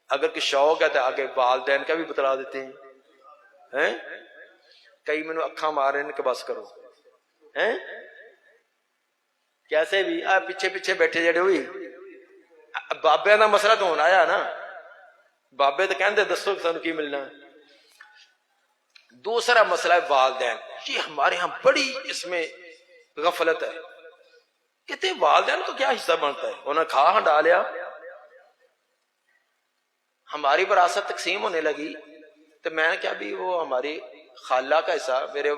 اگر کوئی شوق ہے تو آگے والدین کا بھی بتلا دیتے ہیں. کئی میں نے اکھاں مارے کہ بس کرو، کیسے بھی پیچھے پیچھے بیٹھے جڑے ہوئی. بابے کا مسئلہ تو ہونا آیا نا، بابے تو کہندے دسو کہ سانوں کی ملنا. دوسرا مسئلہ ہے والدین. یہ ہمارے ہاں بڑی اس میں غفلت ہے. کہتے ہیں والدین کو کیا حصہ بنتا ہے، انہوں نے کھا ہنڈا لیا. ہماری وراثت تقسیم ہونے لگی تو میں نے کیا بھی وہ ہماری خالہ کا حصہ، میرے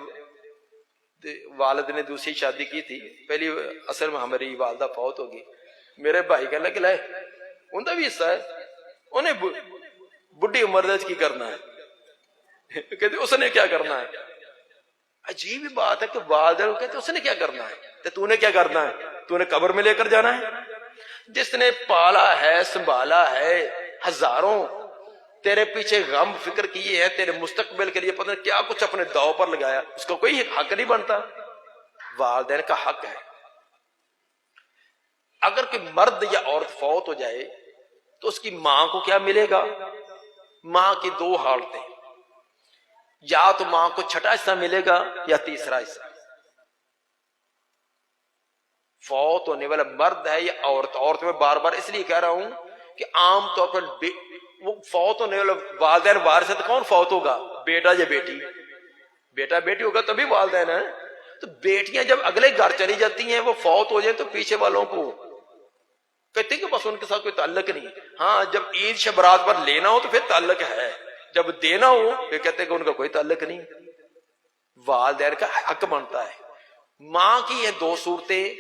والد نے دوسری شادی کی تھی، پہلی اصل میں ہماری والدہ فوت ہوگی. میرے بھائی کہنے لگے لائے ان کا بھی حصہ ہے، انہیں بڈھی عمر دے کی کرنا ہے. کہتے اس نے کیا کرنا ہے. عجیب بات ہے کہ والدین کہتے اس نے کیا کرنا ہے، تو نے کیا کرنا ہے، تو نے قبر میں لے کر جانا ہے. جس نے پالا ہے، سنبھالا ہے، ہزاروں تیرے پیچھے غم فکر کیے ہیں، تیرے مستقبل کے لیے پتہ نہیں کیا کچھ اپنے داؤ پر لگایا، اس کو کوئی حق نہیں بنتا. والدین کا حق ہے. اگر کوئی مرد یا عورت فوت ہو جائے تو اس کی ماں کو کیا ملے گا. ماں کی 2 حالتیں، یا تو ماں کو 6واں حصہ ملے گا یا 3واں حصہ. فوت ہونے والا مرد ہے یا عورت میں بار بار اس لیے کہہ رہا ہوں کہ عام طور پر وہ فوت ہونے والا والدین وارث ہے تو کون فوت ہوگا، بیٹا یا بیٹی. بیٹا بیٹی ہوگا تبھی والدین ہیں. تو بیٹیاں جب اگلے گھر چلی جاتی ہیں، وہ فوت ہو جائیں تو پیچھے والوں کو کہتے ہیں کہ بس ان کے ساتھ کوئی تعلق نہیں. ہاں جب عید شبرات پر لینا ہو تو پھر تعلق ہے، جب دینا ہو پھر کہتے ہیں کہ ان کا کوئی تعلق نہیں. والدین کا حق بنتا ہے. ماں کی یہ 2 صورتیں،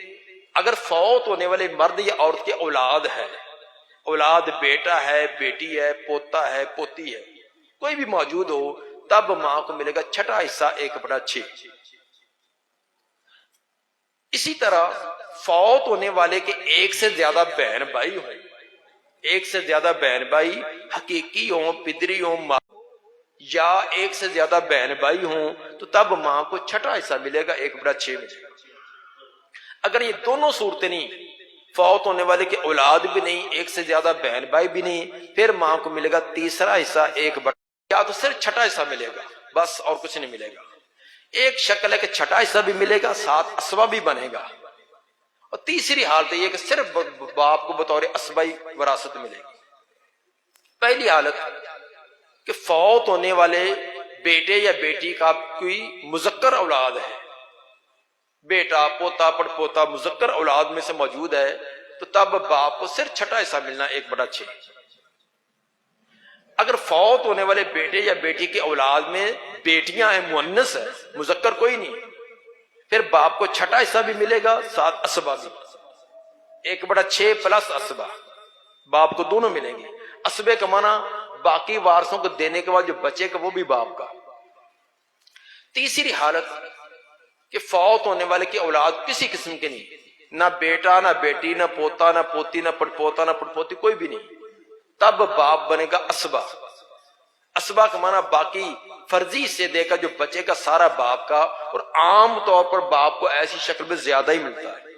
اگر فوت ہونے والے مرد یا عورت کی اولاد ہے، اولاد بیٹا ہے، بیٹی ہے، پوتا ہے، پوتی ہے، کوئی بھی موجود ہو، تب ماں کو ملے گا 6واں حصہ 1/6. اسی طرح فوت ہونے والے کے 1 سے زیادہ بہن بھائی ہوں، 1 سے زیادہ بہن بھائی حقیقی ہوں، پدری ہوں، یا 1 سے زیادہ بہن بھائی ہوں تو تب ماں کو 6واں حصہ ملے گا، 1/6 ملے گا. اگر یہ دونوں صورتیں نہیں، فوت ہونے والے کی اولاد بھی نہیں، ایک سے زیادہ بہن بھائی بھی نہیں، پھر ماں کو ملے گا تیسرا حصہ 1/، یا تو صرف چھٹا حصہ ملے گا بس، اور کچھ نہیں ملے گا۔ ایک شکل ہے کہ چھٹا حصہ بھی ملے گا، ساتھ اسبہ بھی بنے گا، اور تیسری حالت یہ کہ صرف باپ کو بطور اسبائی وراثت ملے گی۔ پہلی حالت کہ فوت ہونے والے بیٹے یا بیٹی کا کوئی مذکر اولاد ہے، بیٹا پوتا پڑ پوتا مذکر اولاد میں سے موجود ہے، تو تب باپ کو صرف چھٹا حصہ ملنا 1/6۔ اگر فوت ہونے والے بیٹے یا بیٹی کی اولاد میں بیٹیاں ہیں، مؤنث ہے، مذکر کوئی نہیں، پھر باپ کو چھٹا حصہ بھی ملے گا، ساتھ اسبہ بھی، 1/6 پلس اسبہ، باپ کو دونوں ملیں گے۔ اسبے کا معنی باقی وارثوں کو دینے کے بعد جو بچے کا وہ بھی باپ کا۔ تیسری حالت کہ فوت ہونے والے کی اولاد کسی قسم کے نہیں، نہ بیٹا نہ بیٹی نہ پوتا نہ پوتی نہ پڑ پوتا نہ پڑ پوتی، کوئی بھی نہیں، تب باپ بنے گا اسبہ۔ اسبہ کا معنی باقی فرضی سے دے کر جو بچے کا سارا باپ کا، اور عام طور پر باپ کو ایسی شکل میں زیادہ ہی ملتا ہے،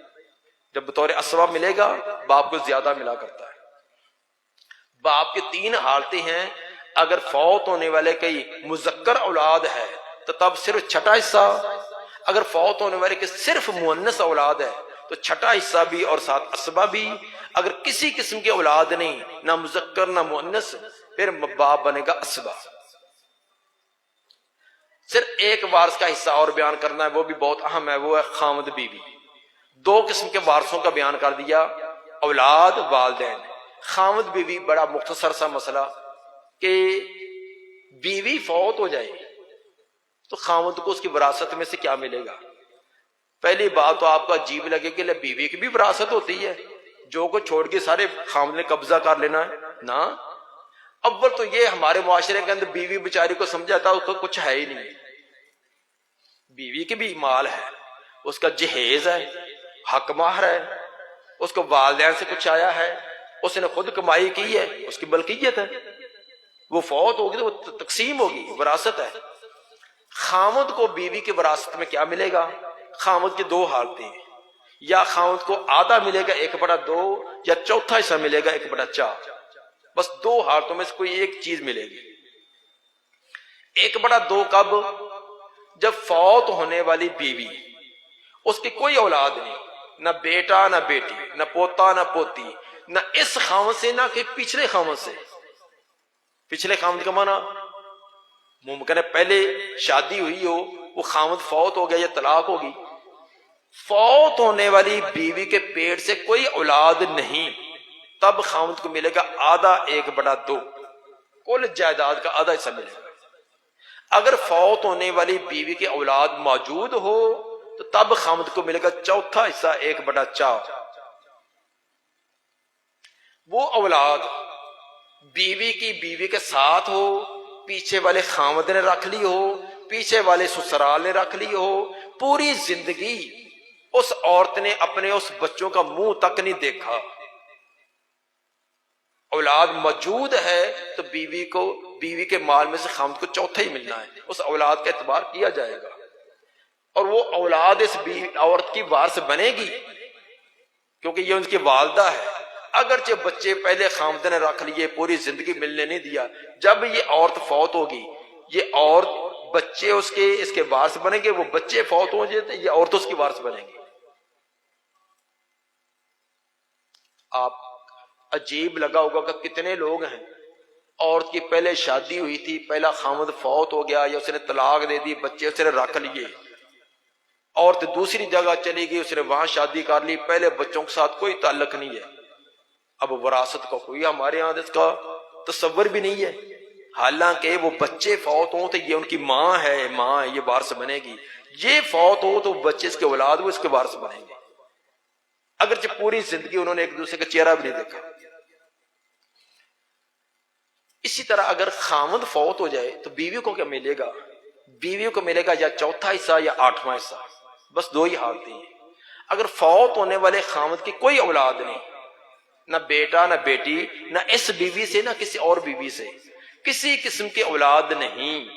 جب بطور اسبہ ملے گا باپ کو زیادہ ملا کرتا ہے۔ باپ کی 3 حالتیں ہیں، اگر فوت ہونے والے کی مذکر اولاد ہے تو تب صرف چھٹا حصہ، اگر فوت ہونے والے کی صرف مؤنث اولاد ہے تو چھٹا حصہ بھی اور ساتھ اسبہ بھی، اگر کسی قسم کی اولاد نہیں، نہ مذکر نہ مؤنث، پھر باپ بنے گا اسبہ۔ صرف ایک وارث کا حصہ اور بیان کرنا ہے، وہ بھی بہت اہم ہے، وہ ہے خامد بیوی۔ 2 قسم کے وارثوں کا بیان کر دیا، اولاد والدین۔ خامد بیوی بڑا مختصر سا مسئلہ کہ بیوی فوت ہو جائے تو خامد کو اس کی وراثت میں سے کیا ملے گا؟ پہلی بات تو آپ کو عجیب لگے کہ بیوی کی بھی وراثت ہوتی ہے، جو کو چھوڑ کے سارے خامد نے قبضہ کر لینا ہے؟ نا، اول تو یہ ہمارے معاشرے کے اندر بیوی بیچاری کو سمجھا تھا اس کو کچھ ہے ہی نہیں۔ بیوی کی بھی مال ہے، اس کا جہیز ہے، حق مہر ہے، اس کو والدین سے کچھ آیا ہے، اس نے خود کمائی کی ہے، اس کی ملکیت ہے، وہ فوت ہوگی تو وہ تقسیم ہوگی، وراثت ہے۔ خامد کو بیوی کی وراثت میں کیا ملے گا؟ خامد کی 2 حالتیں ہیں، یا خامد کو آدھا ملے گا 1/2، یا چوتھا حصہ ملے گا 1/4، بس 2 حالتوں میں سے کوئی ایک چیز ملے گی۔ 1/2 کب؟ جب فوت ہونے والی بیوی، اس کی کوئی اولاد نہیں، نہ بیٹا نہ بیٹی نہ پوتا نہ پوتی، نہ اس خامد سے نہ کہ پچھلے خامد سے۔ پچھلے خامد کا معنی ممکن ہے پہلے شادی ہوئی ہو، وہ خامد فوت ہو گیا یا طلاق ہوگی۔ فوت ہونے والی بیوی کے پیٹ سے کوئی اولاد نہیں، تب خامد کو ملے گا آدھا 1/2، کل جائیداد کا آدھا حصہ ملے گا۔ اگر فوت ہونے والی بیوی کی اولاد موجود ہو تو تب خامد کو ملے گا چوتھا حصہ 1/4۔ وہ اولاد بیوی کی بیوی کے ساتھ ہو، پیچھے والے خامد نے رکھ لی ہو، پیچھے والے سسرال نے رکھ لی ہو، پوری زندگی اس عورت نے اپنے اس بچوں کا منہ تک نہیں دیکھا، اولاد موجود ہے تو بیوی کے مال میں سے خامد کو چوتھا ہی ملنا ہے، اس اولاد کا اعتبار کیا جائے گا، اور وہ اولاد اس عورت کی وارث بنے گی کیونکہ یہ ان کی والدہ ہے۔ اگرچہ بچے پہلے خامد نے رکھ لیے، پوری زندگی ملنے نہیں دیا، جب یہ عورت فوت ہوگی، یہ عورت بچے اس کے وارث بنیں گے، وہ بچے فوت ہو جاتے، یہ عورت اس کی وارث بنیں گی۔ آپ عجیب لگا ہوگا کہ کتنے لوگ ہیں، عورت کی پہلے شادی ہوئی تھی، پہلا خامد فوت ہو گیا یا اس نے طلاق دے دی، بچے اس نے رکھ لیے، عورت دوسری جگہ چلی گئی، اس نے وہاں شادی کر لی، پہلے بچوں کے ساتھ کوئی تعلق نہیں ہے، اب وراثت کا کوئی ہمارے یہاں اس کا تصور بھی نہیں ہے، حالانکہ وہ بچے فوت ہوں تو یہ ان کی ماں ہے، یہ وارث بنے گی، یہ فوت ہو تو بچے اس کے اولاد وہ اس کے وارث بنیں گے، اگرچہ پوری زندگی انہوں نے ایک دوسرے کا چہرہ بھی نہیں دیکھا۔ اسی طرح اگر خامد فوت ہو جائے تو بیوی کو کیا ملے گا؟ بیوی کو ملے گا یا چوتھا حصہ یا 8واں حصہ، بس 2 ہی حالتیں ہیں۔ اگر فوت ہونے والے خامد کی کوئی اولاد نہیں، نہ بیٹا نہ بیٹی، نہ اس بیوی سے نہ کسی اور بیوی سے، کسی قسم کی اولاد نہیں،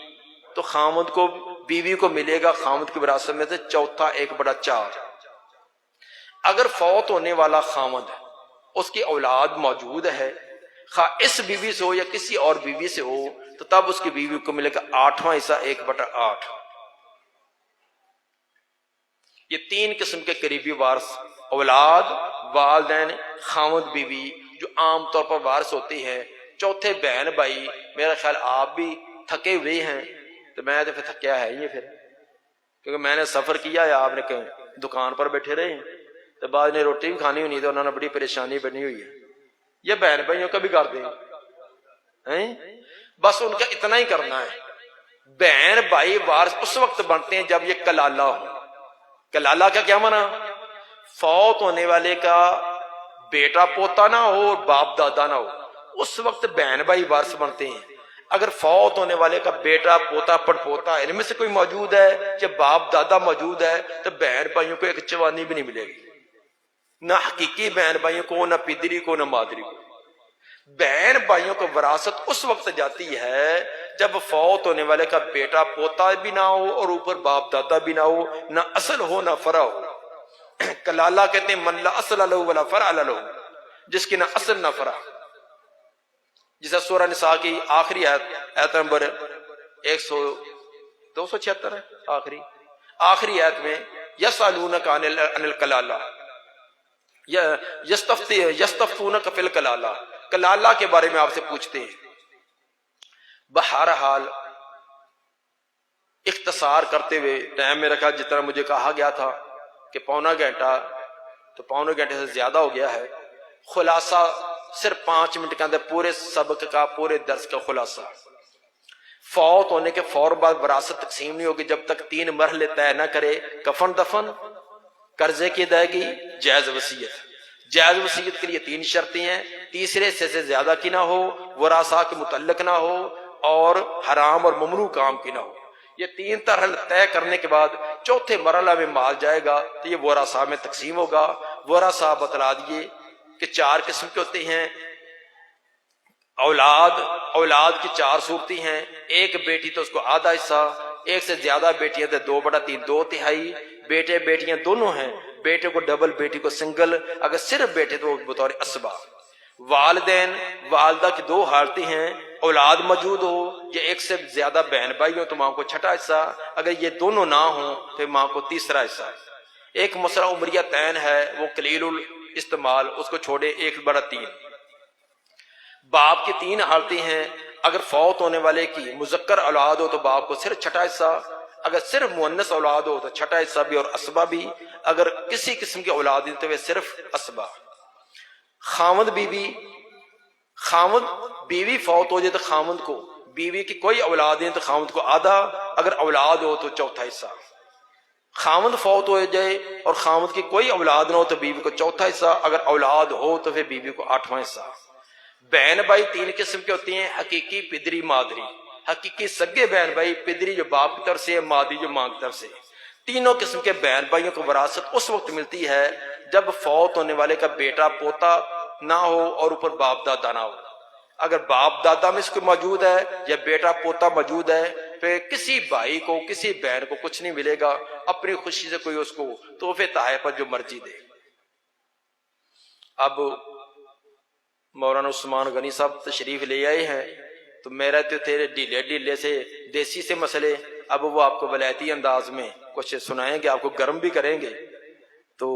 تو خامد کو بیوی کو ملے گا خامد کی وراثت میں سے چوتھا 1/4۔ اگر فوت ہونے والا خاوند اس کی اولاد موجود ہے، خواہ اس بیوی سے ہو یا کسی اور بیوی سے ہو، تو تب اس کی بیوی کو ملے گا 8واں حصہ 1/8۔ یہ 3 قسم کے قریبی وارث، اولاد، والدین، خاوند بیوی، جو عام طور پر وارث ہوتی ہیں۔ چوتھے بہن بھائی، میرا خیال آپ بھی تھکے ہوئے ہیں، تو میں تو پھر تھکیا ہے ہی پھر، کیونکہ میں نے سفر کیا ہے، آپ نے کہیں دکان پر بیٹھے رہے ہیں، تو بعد نے روٹی بھی کھانی ہونی، تو انہوں نے بڑی پریشانی بنی ہوئی ہے۔ یہ بہن بھائیوں کا بھی کر دیں، بس ان کا اتنا ہی کرنا ہے۔ بہن بھائی وارث اس وقت بنتے ہیں جب یہ کلالہ ہو۔ کلالہ کا کیا معنی؟ فوت ہونے والے کا بیٹا پوتا نہ ہو، باپ دادا نہ ہو، اس وقت بہن بھائی وارث بنتے ہیں۔ اگر فوت ہونے والے کا بیٹا پوتا پڑپوتا ان میں سے کوئی موجود ہے یا باپ دادا موجود ہے، تو بہن بھائیوں کو ایک چوانی بھی نہیں ملے گی، نہ حقیقی بہن بھائیوں کو، نہ پدری کو، نہ مادری کو۔ بہن بھائیوں کو وراثت اس وقت جاتی ہے جب فوت ہونے والے کا بیٹا پوتا بھی نہ ہو اور اوپر باپ دادا بھی نہ ہو، نہ اصل ہو نہ فرع ہو۔ کلالہ کہتے ہیں من لا اصل لہ ولا فرع لہ، جس کی نہ اصل نہ فرع۔ جسے سورہ نساء کی آخری آیت نمبر 276 ہے، آخری آیت میں یسألونک عن الکلالہ، یستفتونک فی الکلالہ، کلالہ کے بارے میں آپ سے پوچھتے ہیں۔ بہرحال اختصار کرتے ہوئے، ٹائم میں رکھا جتنا مجھے کہا گیا تھا کہ پونا گھنٹہ، تو پونے گھنٹے سے زیادہ ہو گیا ہے۔ خلاصہ صرف 5 منٹ کے اندر پورے سبق کا، پورے درس کا خلاصہ۔ فوت ہونے کے فوراً بعد وراثت تقسیم نہیں ہوگی جب تک 3 مرحلے طے نہ کرے، کفن دفن، قرضے کی ادائیگی، جائز وصیت۔ جائز وصیت کے لیے 3 شرطیں ہیں، تیسرے حصے سے زیادہ کی نہ ہو، ورثاء کے متعلق نہ ہو، اور حرام اور ممنوع کام کی نہ ہو۔ یہ 3 طرح طے کرنے کے بعد چوتھے مرحلہ میں مال جائے گا تو یہ ورثاء میں تقسیم ہوگا۔ ورثاء بتلا دیے کہ 4 قسم کے ہوتے ہیں۔ اولاد کی 4 صورتیں ہیں، ایک بیٹی تو اس کو آدھا حصہ، ایک سے زیادہ بیٹیاں تو 2/3 2/3، بیٹے بیٹیاں دونوں ہیں، بیٹے کو ڈبل، بیٹی کو سنگل، اگر صرف بیٹے تو بطور اسبا۔ والدین، والدہ کی 2 حالتیں ہیں، اولاد موجود ہو یا ایک سے زیادہ بہن بھائی ہو تو ماں کو 6واں حصہ، اگر یہ دونوں نہ ہوں تو ماں کو 3واں حصہ۔ ایک مسئلہ عمریہ تعین ہے، وہ قلیل الاستعمال، اس کو چھوڑے 1/3۔ باپ کی 3 حالتیں ہیں، اگر فوت ہونے والے کی مذکر اولاد ہو تو باپ کو صرف 6واں حصہ، اگر صرف مؤنث اولاد ہو تو 6واں حصہ بھی اور اسبا بھی، اگر کسی قسم کی اولاد نہیں تو وہ صرف اسبا۔ خاوند بیوی فوت ہو جائے تو خاوند کو، بیوی کی کوئی اولاد نہیں تو خاوند کو آدھا، اگر اولاد ہو تو 4واں حصہ۔ خاوند فوت ہو جائے اور خاوند کی کوئی اولاد نہ ہو تو بیوی کو 4واں حصہ، اگر اولاد ہو تو پھر بیوی کو 8واں حصہ۔ بہن بھائی 3 قسم کے ہوتے ہیں، حقیقی، پدری، مادری۔ حقیقی سگے بہن بھائی، پدری جو باپ کی طرف سے، مادری جو ماں کی طرف سے۔ تینوں قسم کے بہن بھائیوں کو وراثت اس وقت ملتی ہے جب فوت ہونے والے کا بیٹا پوتا نہ ہو اور اوپر باپ دادا نہ ہو۔ اگر باپ دادا میں اس کو موجود ہے یا بیٹا پوتا موجود ہے، پھر کسی بھائی کو، کسی بہن کو کچھ نہیں ملے گا، اپنی خوشی سے کوئی اس کو تحفے تحائف پر جو مرضی دے۔ اب مولانا عثمان غنی صاحب تشریف لے آئے ہیں، تو میرا تو تھے ڈھیلے سے دیسی سے مسئلے، اب وہ آپ کو ولایتی انداز میں کچھ سنائیں گے، آپ کو گرم بھی کریں گے۔ تو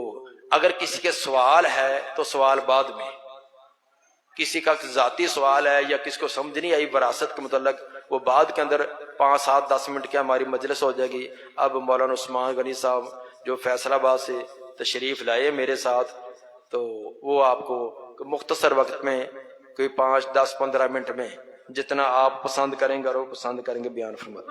اگر کسی کے سوال ہے تو سوال بعد میں، کسی کا ذاتی سوال ہے یا کسی کو سمجھ نہیں آئی وراثت کے متعلق، وہ بعد کے اندر 5 7 10 منٹ کی ہماری مجلس ہو جائے گی۔ اب مولانا عثمان غنی صاحب جو فیصل آباد سے تشریف لائے میرے ساتھ، تو وہ آپ کو مختصر وقت میں کوئی 5 10 15 منٹ میں جتنا آپ پسند کریں گے اور وہ پسند کریں گے بیان فرمائیں۔